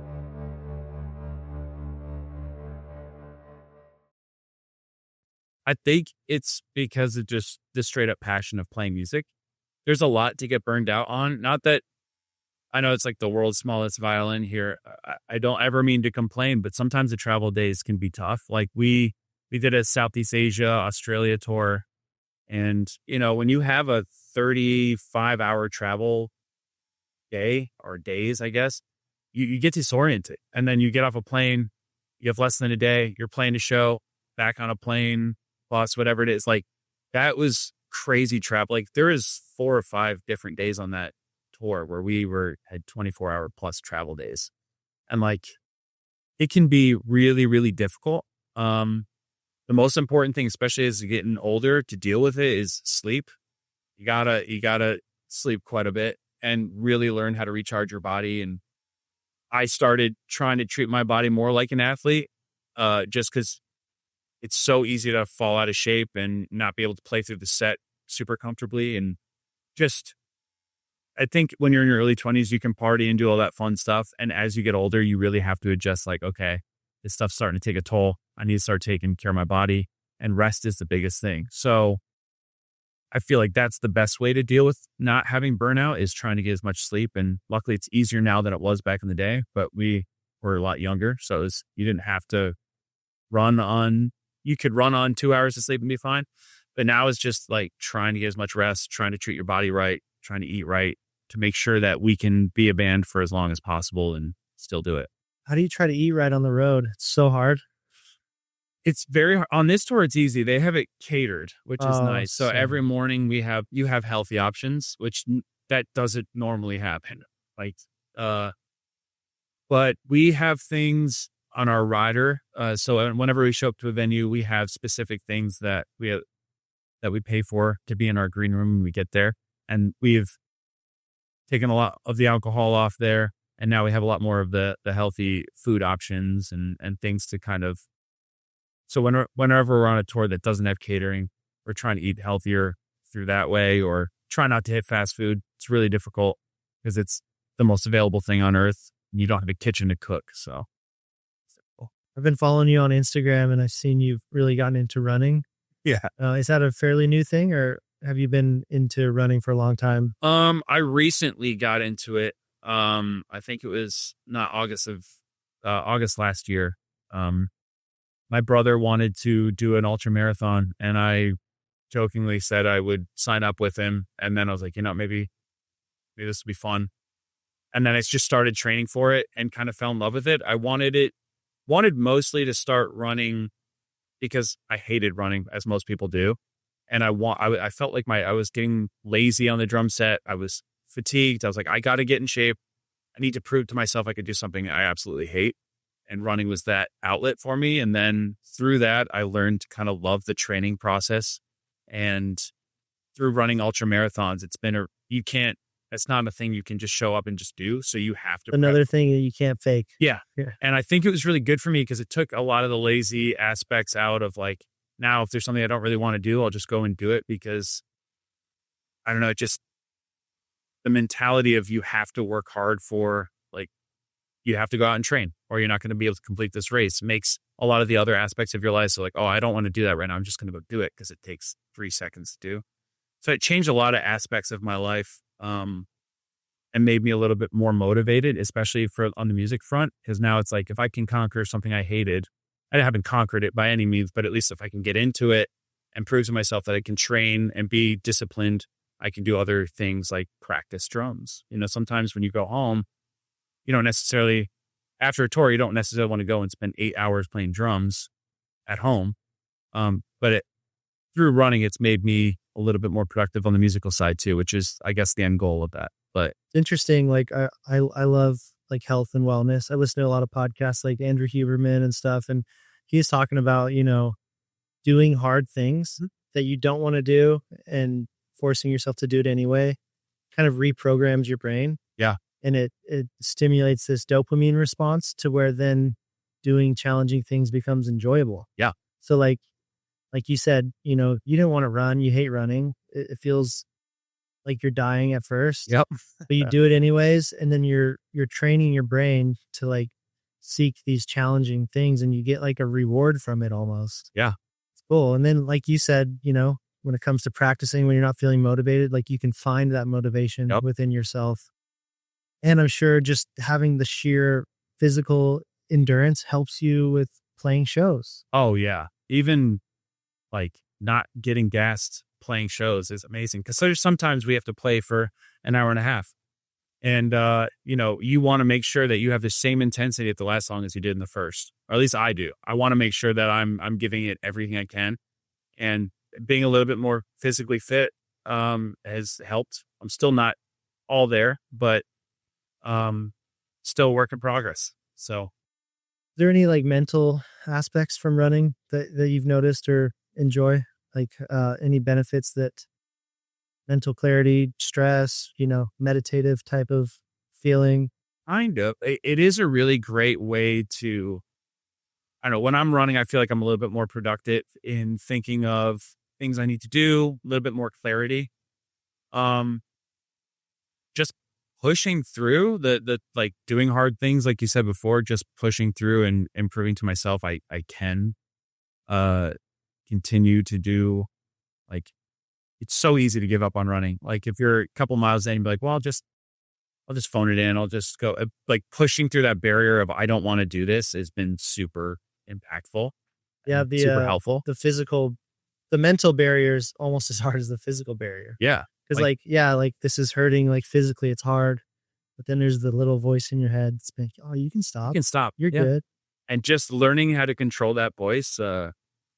I think it's because of just the straight up passion of playing music. There's a lot to get burned out on. Not that I know it's like the world's smallest violin here. I don't ever mean to complain, but sometimes the travel days can be tough. Like we did a Southeast Asia, Australia tour. And, you know, when you have a 35-hour travel day or days, I guess, you get disoriented. And then you get off a plane, you have less than a day, you're playing a show, back on a plane, bus, whatever it is. Like that was crazy travel. Like there is 4 or 5 different days on that tour where we had 24-hour plus travel days. And like it can be really, really difficult. The most important thing, especially as you're getting older, to deal with it is sleep. You gotta sleep quite a bit and really learn how to recharge your body. And I started trying to treat my body more like an athlete, just because it's so easy to fall out of shape and not be able to play through the set super comfortably. And just, I think when you're in your early 20s, you can party and do all that fun stuff. And as you get older, you really have to adjust like, okay, this stuff's starting to take a toll. I need to start taking care of my body, and rest is the biggest thing. So I feel like that's the best way to deal with not having burnout, is trying to get as much sleep. And luckily it's easier now than it was back in the day, but we were a lot younger. So you didn't have to you could run on 2 hours of sleep and be fine. But now it's just like trying to get as much rest, trying to treat your body right, trying to eat right, to make sure that we can be a band for as long as possible and still do it. How do you try to eat right on the road? It's so hard. It's very hard. On this tour, it's easy. They have it catered, which is nice. So every morning you have healthy options, which that doesn't normally happen. Like, but we have things on our rider. So whenever we show up to a venue, we have specific things that we pay for to be in our green room when we get there. And we've taken a lot of the alcohol off there. And now we have a lot more of the healthy food options and things to kind of. So whenever we're on a tour that doesn't have catering, we're trying to eat healthier through that way, or try not to hit fast food. It's really difficult because it's the most available thing on earth. And you don't have a kitchen to cook. So I've been following you on Instagram, and I've seen you've really gotten into running. yeah. Is that a fairly new thing, or have you been into running for a long time? I recently got into it. I think it was not August last year. My brother wanted to do an ultra marathon, and I jokingly said I would sign up with him. And then I was like, maybe this would be fun. And then I just started training for it and kind of fell in love with it. I wanted mostly to start running because I hated running, as most people do. And I felt like I was getting lazy on the drum set. I was fatigued. I was like, I got to get in shape. I need to prove to myself I could do something I absolutely hate. and running was that outlet for me. And then through that, I learned to kind of love the training process. And through running ultra marathons, it's not a thing you can just show up and just do. So you have to Another thing that you can't fake. Yeah. And I think it was really good for me because it took a lot of the lazy aspects out of like, now if there's something I don't really want to do, I'll just go and do it because I don't know, just the mentality of you have to work hard for like, you have to go out and train or you're not going to be able to complete this race makes a lot of the other aspects of your life. So like, oh, I don't want to do that right now. I'm just going to go do it because it takes 3 seconds to do. So it changed a lot of aspects of my life. And made me a little bit more motivated, especially on the music front. Because now it's like, if I can conquer something I hated, I haven't conquered it by any means, but at least if I can get into it and prove to myself that I can train and be disciplined, I can do other things like practice drums. You know, sometimes when you go home, you don't necessarily, after a tour, you don't necessarily want to go and spend 8 hours playing drums at home. But through running, it's made me a little bit more productive on the musical side too, which is, I guess, the end goal of that. But it's interesting. Like I love like health and wellness. I listen to a lot of podcasts like Andrew Huberman and stuff. And he's talking about, you know, doing hard things that you don't want to do and forcing yourself to do it anyway kind of reprograms your brain. Yeah. And it stimulates this dopamine response to where then doing challenging things becomes enjoyable. Yeah. So like you said, you know, you didn't want to run, you hate running. It feels like you're dying at first. Yep. But you do it anyways. And then you're training your brain to like seek these challenging things and you get like a reward from it almost. Yeah. It's cool. And then like you said, you know, when it comes to practicing, when you're not feeling motivated, like you can find that motivation within yourself. And I'm sure just having the sheer physical endurance helps you with playing shows. Oh yeah. Even like not getting gassed playing shows is amazing because there's sometimes we have to play for an hour and a half and you know, you want to make sure that you have the same intensity at the last song as you did in the first, or at least I do. I want to make sure that I'm giving it everything I can, and being a little bit more physically fit has helped. I'm still not all there, but still a work in progress. So is there any like mental aspects from running that you've noticed or enjoy? Like any benefits that mental clarity, stress, you know, meditative type of feeling? Kind of. It is a really great way to, I don't know, when I'm running, I feel like I'm a little bit more productive in thinking of things I need to do, a little bit more clarity. Just pushing through the like doing hard things, like you said before, just pushing through and improving to myself. I can continue to do, like, it's so easy to give up on running. Like if you're a couple miles in, you'd be like, well, I'll just phone it in. I'll just go. Like pushing through that barrier of I don't want to do this has been super impactful. Yeah. Super helpful. The mental barrier is almost as hard as the physical barrier. Yeah. Because like this is hurting, like physically it's hard. But then there's the little voice in your head that's like, oh, you can stop. You can stop. You're good. And just learning how to control that voice.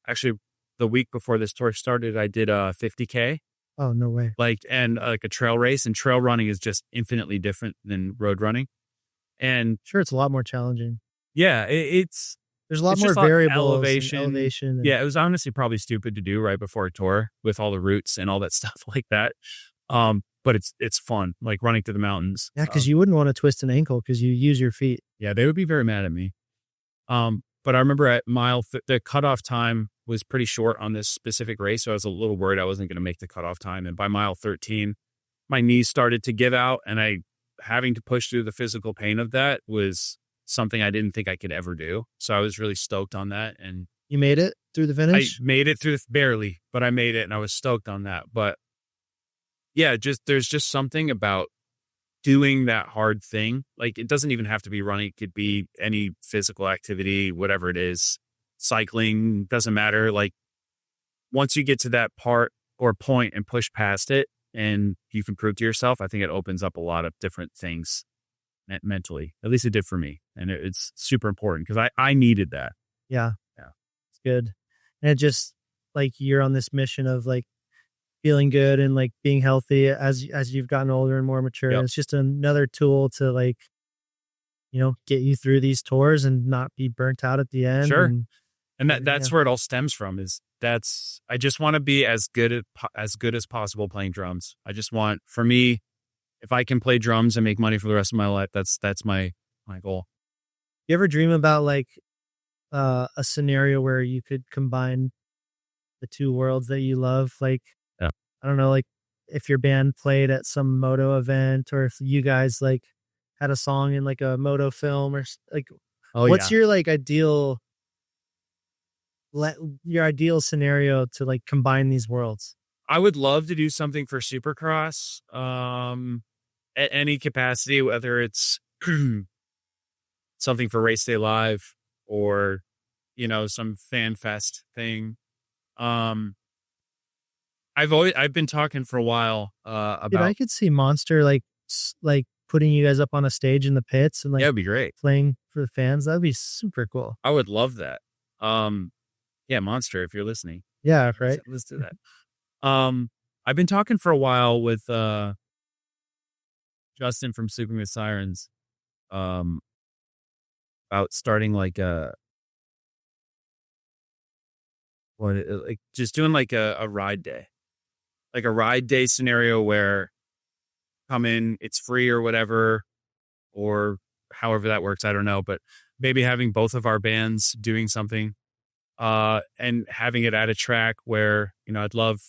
Actually, the week before this tour started, I did a 50K. Oh, no way. Like a trail race, and trail running is just infinitely different than road running. And sure, it's a lot more challenging. Yeah, there's a lot more variables, elevation. Yeah, it was honestly probably stupid to do right before a tour with all the routes and all that stuff like that. But it's fun, like running through the mountains. Yeah, because you wouldn't want to twist an ankle because you use your feet. Yeah, they would be very mad at me. But I remember at the cutoff time was pretty short on this specific race, so I was a little worried I wasn't going to make the cutoff time. And by mile 13, my knees started to give out, and having to push through the physical pain of that was something I didn't think I could ever do. So I was really stoked on that. And you made it through the finish? I made it through barely, but I made it, and I was stoked on that. But yeah, there's just something about doing that hard thing. Like it doesn't even have to be running. It could be any physical activity, whatever it is. Cycling, doesn't matter. Like once you get to that part or point and push past it and you can prove to yourself, I think it opens up a lot of different things mentally. At least it did for me. And it's super important because I needed that. Yeah. It's good. And it just like you're on this mission of like feeling good and like being healthy as you've gotten older and more mature. Yep. And it's just another tool to like, get you through these tours and not be burnt out at the end. Sure. And Yeah. that's where it all stems from. I just want to be as good as possible playing drums. I just want, for me, if I can play drums and make money for the rest of my life, that's my goal. You ever dream about like a scenario where you could combine the two worlds that you love? Like, Yeah. I don't know, like if your band played at some moto event, or if you guys like had a song in like a moto film, or like, what's your like ideal scenario to like combine these worlds? I would love to do something for Supercross, at any capacity, whether it's something for Race Day Live or, some fan fest thing. I've been talking for a while, about. Dude, I could see Monster like putting you guys up on a stage in the pits and like That'd be great. playing for the fans. That'd be super cool. I would love that. Yeah, Monster, if you're listening. Yeah, right. Let's do that. I've been talking for a while with Justin from Sleeping with Sirens, about starting like just doing like a ride day, like a ride day scenario where come in, it's free or whatever, or however that works. I don't know, but maybe having both of our bands doing something, and having it at a track where, I'd love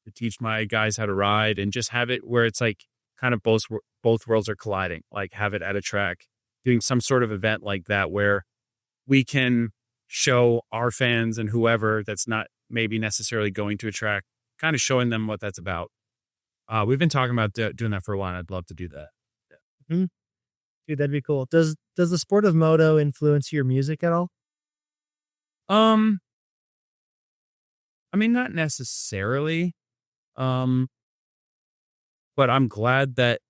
to teach my guys how to ride and just have it where it's like kind of both worlds are colliding, like have it at a track, doing some sort of event like that where we can show our fans and whoever that's not maybe necessarily going to a track, kind of showing them what that's about. We've been talking about doing that for a while. And I'd love to do that. Mm-hmm. Dude, that'd be cool. Does the sport of moto influence your music at all? I mean, not necessarily. But I'm glad that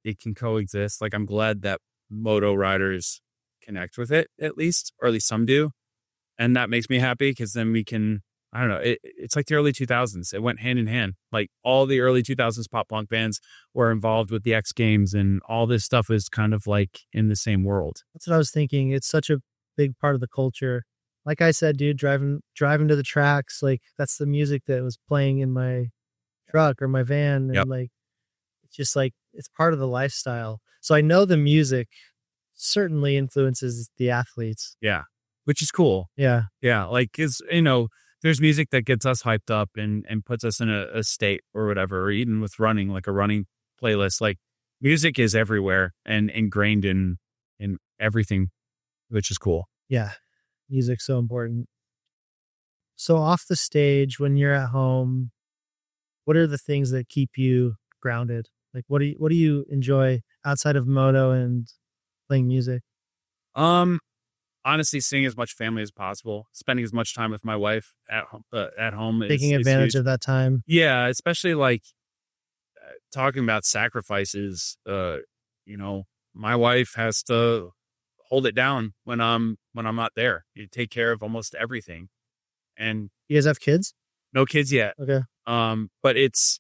it can coexist. Like, I'm glad that moto riders connect with it, at least some do. And that makes me happy because then we can, I don't know, it's like the early 2000s. It went hand in hand. Like all the early 2000s pop punk bands were involved with the X Games, and all this stuff is kind of like in the same world. That's what I was thinking. It's such a big part of the culture. Like I said, dude, driving to the tracks, like that's the music that was playing in my truck or my van. And like, it's just like, it's part of the lifestyle. So I know the music certainly influences the athletes. Yeah. Which is cool. Yeah. Yeah. Like, there's music that gets us hyped up and puts us in a state or whatever, or even with running, like a running playlist. Like, music is everywhere and ingrained in everything, which is cool. Yeah. Music's so important. So off the stage, when you're at home, what are the things that keep you grounded? Like, what do you enjoy outside of moto and playing music? Honestly, seeing as much family as possible, spending as much time with my wife at home, Taking advantage of that time. Yeah, especially like talking about sacrifices. My wife has to hold it down when I'm not there. You take care of almost everything. And you guys have kids? No kids yet. Okay. But it's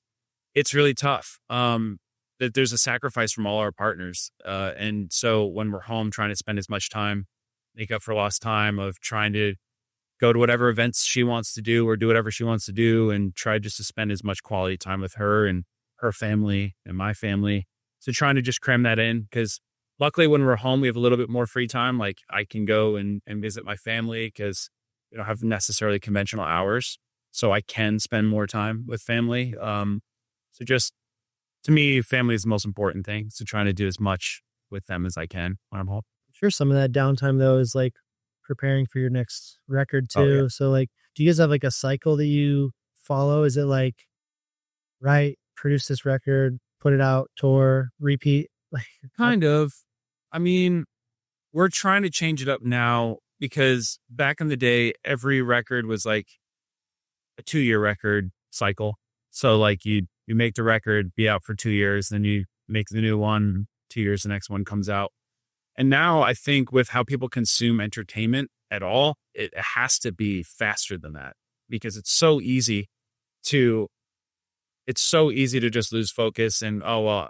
really tough. That there's a sacrifice from all our partners. And so when we're home, trying to spend as much time, make up for lost time of trying to go to whatever events she wants to do or do whatever she wants to do, and try just to spend as much quality time with her and her family and my family. So trying to just cram that in, because luckily when we're home, we have a little bit more free time. Like, I can go and visit my family because we don't have necessarily conventional hours. So I can spend more time with family. So just, to me, family is the most important thing. So trying to do as much with them as I can when I'm home. Sure, some of that downtime though is like preparing for your next record too. Oh, yeah. So like, do you guys have like a cycle that you follow? Is it like, produce this record, put it out, tour, repeat? Like, kind of. I mean, we're trying to change it up now, because back in the day, every record was like a 2-year record cycle. So like you make the record, be out for 2 years, then you make the new one, 2 years, the next one comes out. And now I think with how people consume entertainment at all, it has to be faster than that, because it's so easy to just lose focus and, oh, well,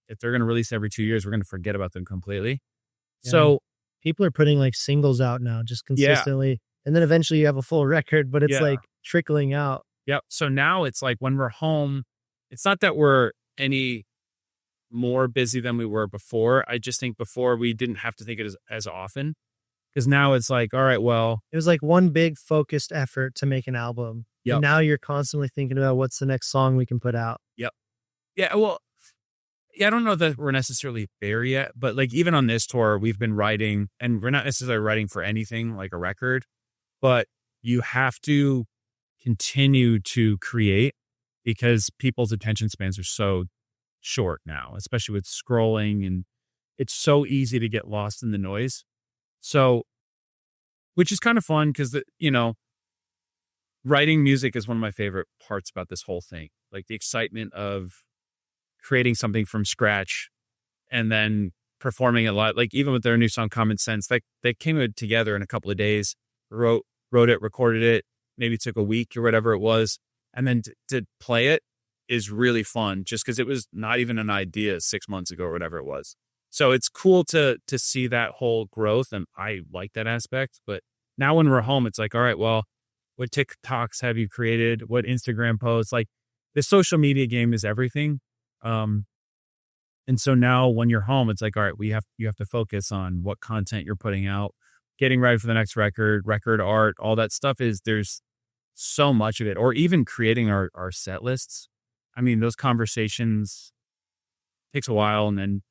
if they're going to release every 2 years, we're going to forget about them completely. Yeah. So people are putting like singles out now just consistently. And then eventually you have a full record, but it's like trickling out. Yep. So now it's like when we're home, it's not that we're any more busy than we were before. I just think before we didn't have to think it as often, because now it's like, all right, well, it was like one big focused effort to make an album. Yep. And now you're constantly thinking about what's the next song we can put out. Yep. Yeah. Well, yeah, I don't know that we're necessarily there yet, but like even on this tour, we've been writing, and we're not necessarily writing for anything like a record, but you have to continue to create because people's attention spans are so short now, especially with scrolling, and it's so easy to get lost in the noise. So, which is kind of fun because, writing music is one of my favorite parts about this whole thing. Like the excitement of creating something from scratch and then performing it live. Like even with their new song, Common Sense, they came together in a couple of days, wrote it, recorded it, maybe took a week or whatever it was. And then to play it is really fun just because it was not even an idea 6 months ago or whatever it was. So it's cool to see that whole growth. And I like that aspect. But now when we're home, it's like, all right, well, what TikToks have you created? What Instagram posts? Like the social media game is everything. And so now when you're home, it's like, all right, you have to focus on what content you're putting out, getting ready for the next record art, all that stuff there's so much of it, or even creating our set lists. I mean, those conversations takes a while, and then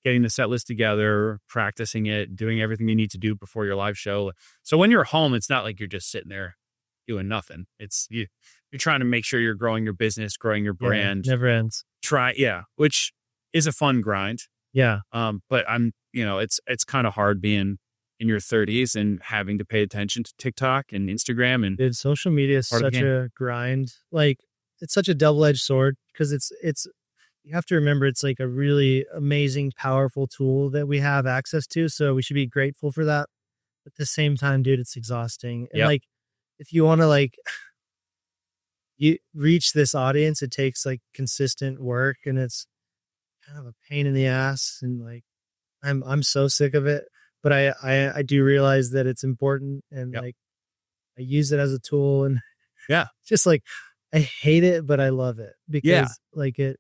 getting the set list together, practicing it, doing everything you need to do before your live show. So when you're home, it's not like you're just sitting there doing nothing. It's you're trying to make sure you're growing your business, growing your brand. Never ends. Which is a fun grind. Yeah. But it's kind of hard being in your 30s and having to pay attention to TikTok and Instagram. And dude, social media is such a grind. Like it's such a double-edged sword because it's you have to remember it's like a really amazing, powerful tool that we have access to. So we should be grateful for that. But at the same time, dude, it's exhausting. And like, if you want to like you reach this audience, it takes like consistent work, and it's kind of a pain in the ass. And like, I'm so sick of it, but I do realize that it's important, and like I use it as a tool, and just like, I hate it, but I love it because like it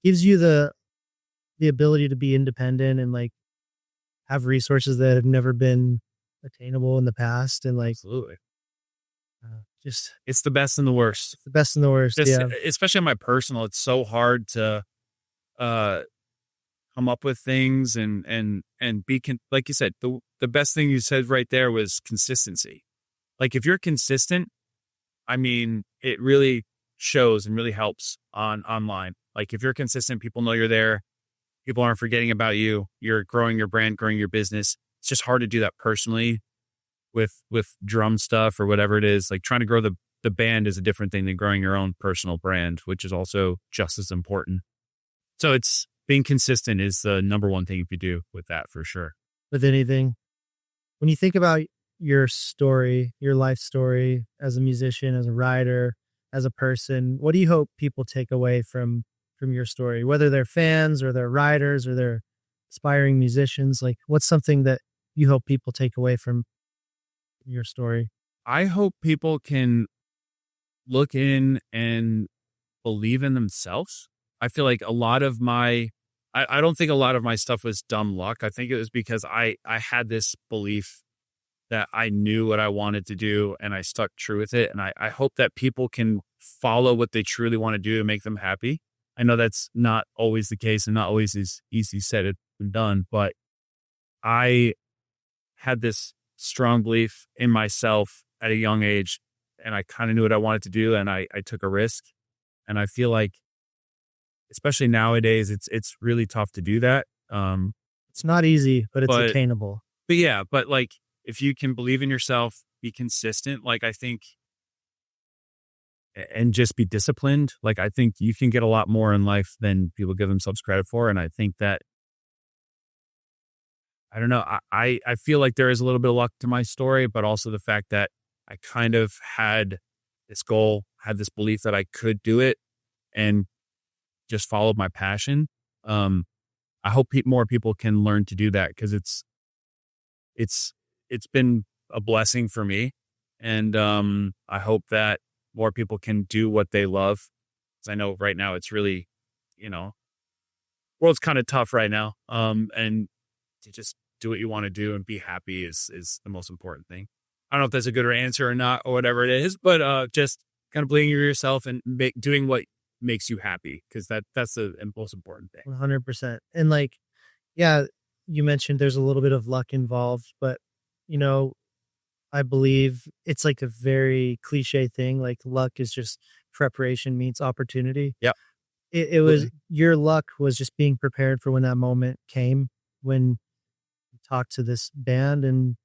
gives you the ability to be independent and like have resources that have never been attainable in the past. And like, absolutely. Just it's the best and the worst. The best and the worst. Especially on my personal, it's so hard to come up with things and be like you said, the best thing you said right there was consistency. Like if you're consistent, I mean, it really shows and really helps online. Like if you're consistent, people know you're there. People aren't forgetting about you. You're growing your brand, growing your business. It's just hard to do that personally with drum stuff or whatever it is. Like trying to grow the band is a different thing than growing your own personal brand, which is also just as important. So it's being consistent is the number one thing you could do with that for sure. With anything, when you think about your story, your life story as a musician, as a rider, as a person, what do you hope people take away from your story, whether they're fans or they're riders or they're aspiring musicians? Like what's something that you hope people take away from your story? I hope people can look in and believe in themselves. I feel like a lot of I don't think a lot of my stuff was dumb luck. I think it was because I had this belief that I knew what I wanted to do and I stuck true with it. And I hope that people can follow what they truly want to do to make them happy. I know that's not always the case and not always as easy said than done, but I had this strong belief in myself at a young age, and I kind of knew what I wanted to do, and I took a risk. And I feel like, especially nowadays, it's really tough to do that. It's not easy, but it's attainable. But like if you can believe in yourself, be consistent, like I think, and just be disciplined. Like I think you can get a lot more in life than people give themselves credit for. And I think that, I don't know, I feel like there is a little bit of luck to my story, but also the fact that I kind of had this goal, had this belief that I could do it and just followed my passion. I hope more people can learn to do that, because it's been a blessing for me. And I hope that more people can do what they love. Because I know right now it's really, world's kind of tough right now. And to just do what you want to do and be happy is the most important thing. I don't know if that's a good answer or not, or whatever it is, but just kind of believing in yourself and doing what makes you happy, because that's the most important thing. 100%. And like, yeah, you mentioned there's a little bit of luck involved, but I believe it's like a very cliche thing. Like luck is just preparation meets opportunity. Yep. It was, your luck was just being prepared for when that moment came, when you talked to this band and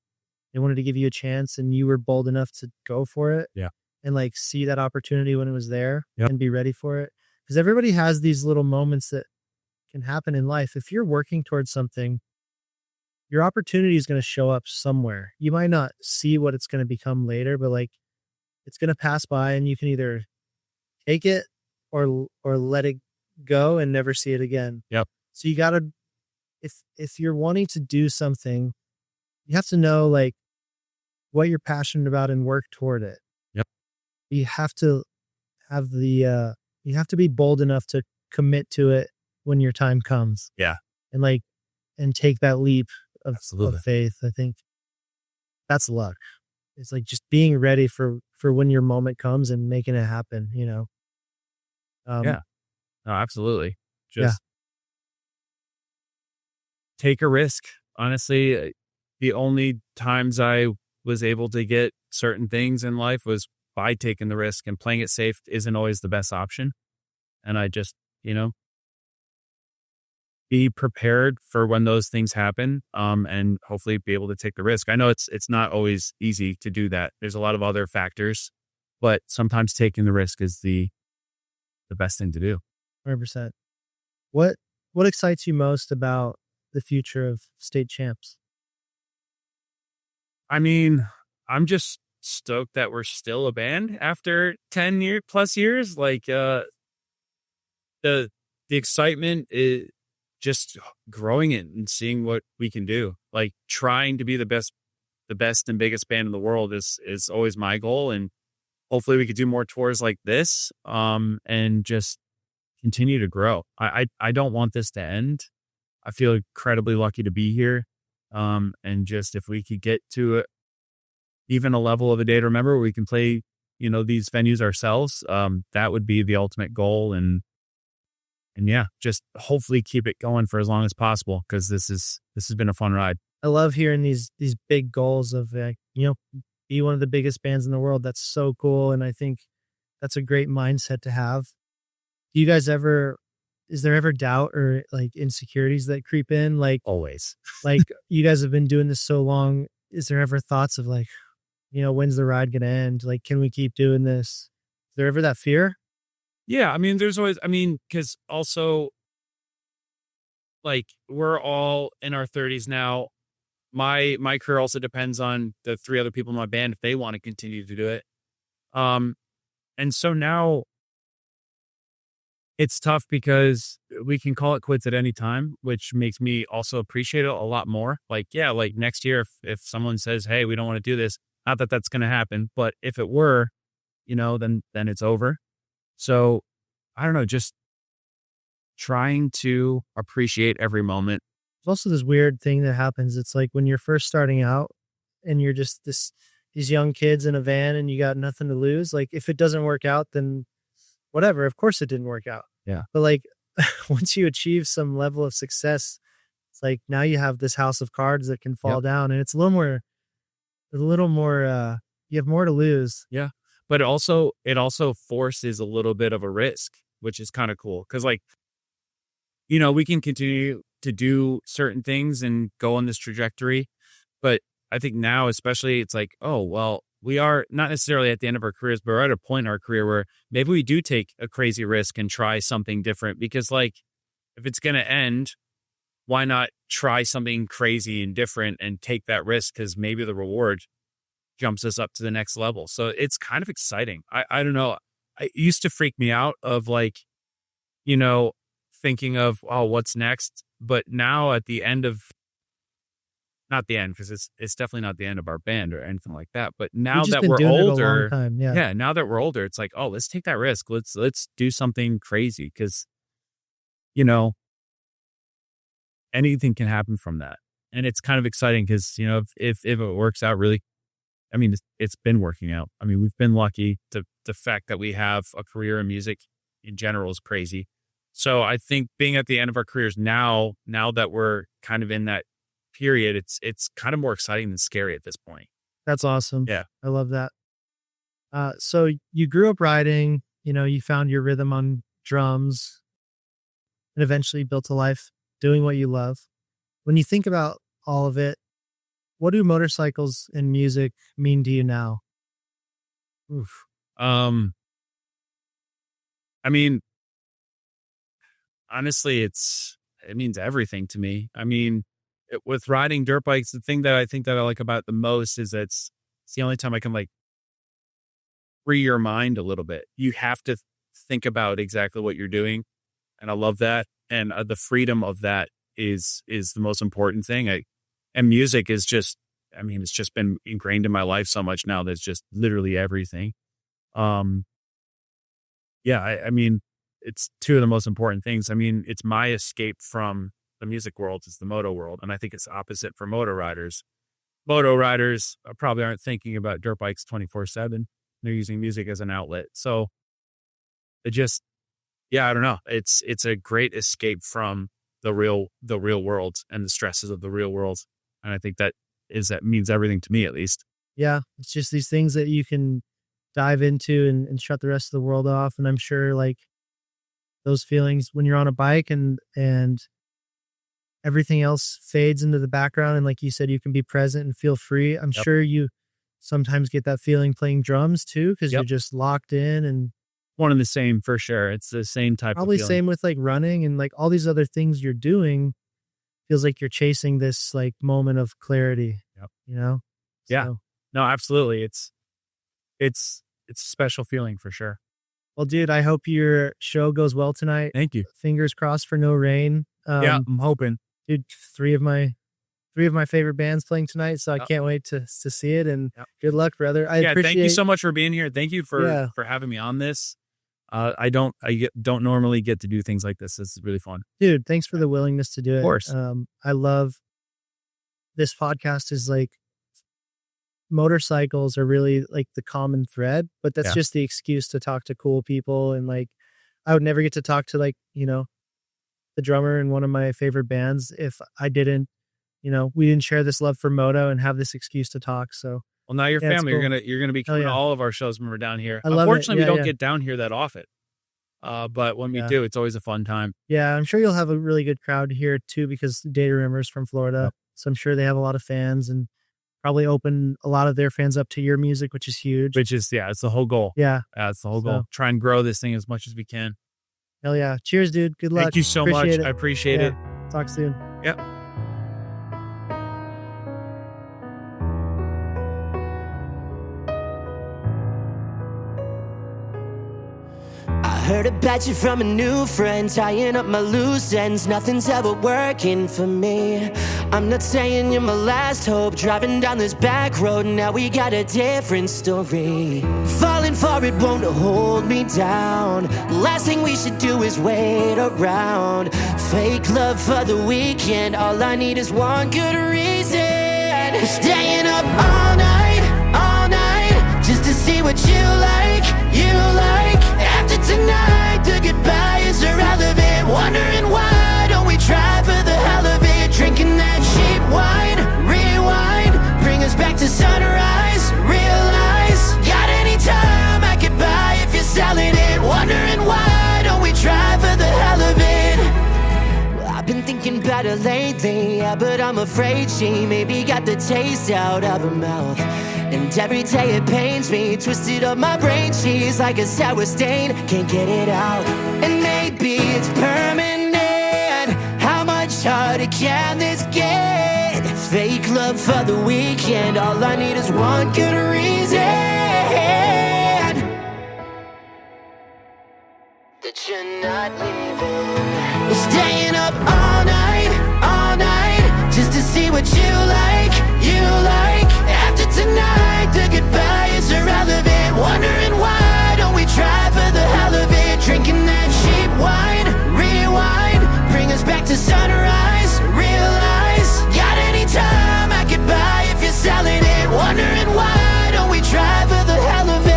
they wanted to give you a chance and you were bold enough to go for it. Yeah. And like see that opportunity when it was there. Yep. And be ready for it. Because everybody has these little moments that can happen in life. If you're working towards something, your opportunity is going to show up somewhere. You might not see what it's going to become later, but like it's going to pass by and you can either take it or let it go and never see it again. Yep. So you got to, if you're wanting to do something, you have to know like what you're passionate about and work toward it. Yep. You have to have you have to be bold enough to commit to it when your time comes. Yeah. And take that leap of faith. I think that's luck. It's like just being ready for when your moment comes and making it happen, Yeah. No, absolutely. Just take a risk. Honestly, the only times I was able to get certain things in life was by taking the risk, and playing it safe isn't always the best option. And I just, be prepared for when those things happen, and hopefully be able to take the risk. I know it's not always easy to do that. There's a lot of other factors, but sometimes taking the risk is the best thing to do. 100%. What excites you most about the future of state champs? I mean, I'm just stoked that we're still a band after 10 plus years. Like, the excitement is just growing it and seeing what we can do. Like, trying to be the best and biggest band in the world is always my goal. And hopefully we could do more tours like this, and just continue to grow. I don't want this to end. I feel incredibly lucky to be here. And just, if we could get to even a level of a day to remember where we can play, these venues ourselves, that would be the ultimate goal. And yeah, just hopefully keep it going for as long as possible, because this has been a fun ride. I love hearing these big goals of be one of the biggest bands in the world. That's so cool. And I think that's a great mindset to have. Do you guys is there ever doubt or like insecurities that creep in? Like Always. like you guys have been doing this so long. Is there ever thoughts of like, when's the ride going to end? Like, can we keep doing this? Is there ever that fear? Yeah. I mean, there's always, because also, like, we're all in our 30s now. My career also depends on the 3 other people in my band, if they want to continue to do it. And so now it's tough because we can call it quits at any time, which makes me also appreciate it a lot more. Like, yeah, like next year, if someone says, hey, we don't want to do this, not that that's going to happen, but if it were, then it's over. So I don't know, just trying to appreciate every moment. There's also this weird thing that happens. It's like when you're first starting out and you're just these young kids in a van and you got nothing to lose. Like, if it doesn't work out, then whatever. Of course it didn't work out. Yeah. But like once you achieve some level of success, it's like now you have this house of cards that can fall down, and it's a little more, you have more to lose. Yeah. But it also forces a little bit of a risk, which is kind of cool. Cause like, we can continue to do certain things and go on this trajectory. But I think now, especially, it's like, oh, well, we are not necessarily at the end of our careers, but we're at a point in our career where maybe we do take a crazy risk and try something different. Because like, if it's going to end, why not try something crazy and different and take that risk? Because maybe the reward jumps us up to the next level. So it's kind of exciting. I don't know. It used to freak me out of like, thinking of, oh, what's next. But now at the end of, not the end, because it's definitely not the end of our band or anything like that. But now that we're older, now that we're older, it's like, oh, let's take that risk. Let's do something crazy, because, you know, anything can happen from that. And it's kind of exciting because, you know, if it works out really, I mean, it's been working out. I mean, we've been lucky. The fact that we have a career in music in general is crazy. So I think being at the end of our careers now that we're kind of in that period, it's kind of more exciting than scary at this point. That's awesome. Yeah. I love that. So you grew up riding, you know, you found your rhythm on drums and eventually built a life doing what you love. When you think about all of it, what do motorcycles and music mean to you now? Oof. I mean, honestly, it means everything to me. I mean, with riding dirt bikes, the thing that I think that I like about it the most is that it's the only time I can like free your mind a little bit. You have to think about exactly what you're doing. And I love that. And the freedom of that is the most important thing. And music is just, I mean, it's just been ingrained in my life so much now that it's just literally everything. I mean, it's two of the most important things. I mean, it's my escape from the music world is the moto world. And I think it's opposite for moto riders. Moto riders probably aren't thinking about dirt bikes 24/7. They're using music as an outlet. So it just, I don't know. It's a great escape from the real world and the stresses of the real world. And I think that means everything to me, at least. Yeah. It's just these things that you can dive into and shut the rest of the world off. And I'm sure like those feelings when you're on a bike and everything else fades into the background. And like you said, you can be present and feel free. I'm sure you sometimes get that feeling playing drums too, because you're just locked in and one and the same for sure. It's the same type probably of feeling. Same with like running and like all these other things you're doing. Feels like you're chasing this like moment of clarity, you know? Yeah. So. No, absolutely. It's a special feeling for sure. Well, dude, I hope your show goes well tonight. Thank you. Fingers crossed for no rain. I'm hoping. Dude, three of my favorite bands playing tonight, so I can't wait to see it. And good luck, brother. I appreciate. Thank you so much for being here. Thank you for having me on this. I don't normally get to do things like this. This is really fun, dude. Thanks for the willingness to do it. Of course. I love this podcast. Is like motorcycles are really like the common thread, but that's just the excuse to talk to cool people. And like, I would never get to talk to like, you know, the drummer in one of my favorite bands if I didn't, you know, we didn't share this love for moto and have this excuse to talk. So, well, now your family, cool. you're gonna be coming to all of our shows when we're down here. Unfortunately, we don't get down here that often. But when we do, it's always a fun time. Yeah, I'm sure you'll have a really good crowd here too, because Data Rimmer's from Florida. So I'm sure they have a lot of fans and probably open a lot of their fans up to your music, which is huge. Which is, it's the whole goal. Yeah. It's the whole goal. Try and grow this thing as much as we can. Hell yeah. Cheers, dude. Good luck. Thank you so much. I appreciate it. Talk soon. Yep. Heard about you from a new friend, tying up my loose ends. Nothing's ever working for me. I'm not saying you're my last hope. Driving down this back road, now we got a different story. Falling for it won't hold me down. Last thing we should do is wait around. Fake love for the weekend. All I need is one good reason. Staying up all night, just to see what you like. After tonight, the goodbye is irrelevant. Wondering why don't we try for the hell of it? Drinking that cheap wine, rewind, bring us back to sunrise. Realize, got any time I could buy if you're selling it. Wondering why don't we try for the hell of it? Well, I've been thinking about her lately, but I'm afraid she maybe got the taste out of her mouth. And every day it pains me, twisted up my brain. She's like a sour stain, can't get it out. And maybe it's permanent. How much harder can this get? Fake love for the weekend. All I need is one good reason that you're not leaving. Staying up all night, just to see what you like. After tonight, the goodbye is irrelevant. Wondering why don't we try for the hell of it? Drinking that cheap wine, rewind, bring us back to sunrise. Realize, got any time I could buy if you're selling it. Wondering why don't we try for the hell of it?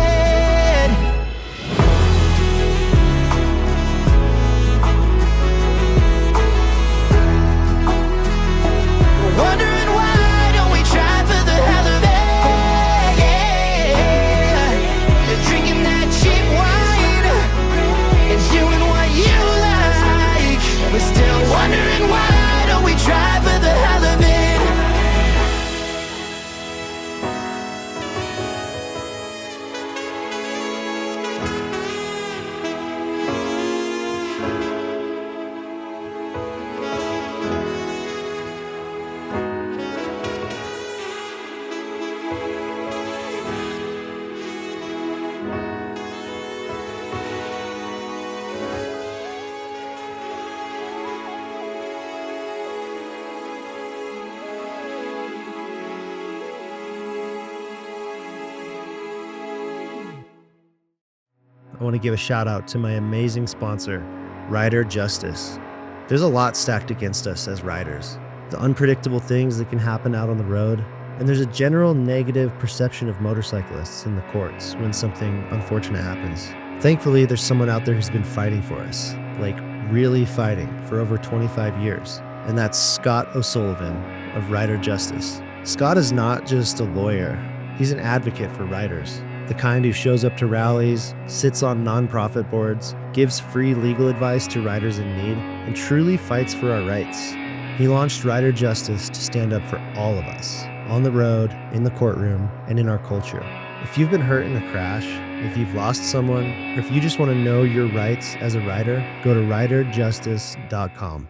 Wondering why don't we try for the hell of it? Yeah. Drinking that cheap wine and doing what you like. We're still wondering why don't we try for the hell of it? I want to give a shout out to my amazing sponsor, Rider Justice. There's a lot stacked against us as riders. The unpredictable things that can happen out on the road, and there's a general negative perception of motorcyclists in the courts when something unfortunate happens. Thankfully, there's someone out there who's been fighting for us, like really fighting for over 25 years, and that's Scott O'Sullivan of Rider Justice. Scott is not just a lawyer, he's an advocate for riders. The kind who shows up to rallies, sits on nonprofit boards, gives free legal advice to riders in need, and truly fights for our rights. He launched Rider Justice to stand up for all of us, on the road, in the courtroom, and in our culture. If you've been hurt in a crash, if you've lost someone, or if you just want to know your rights as a rider, go to riderjustice.com.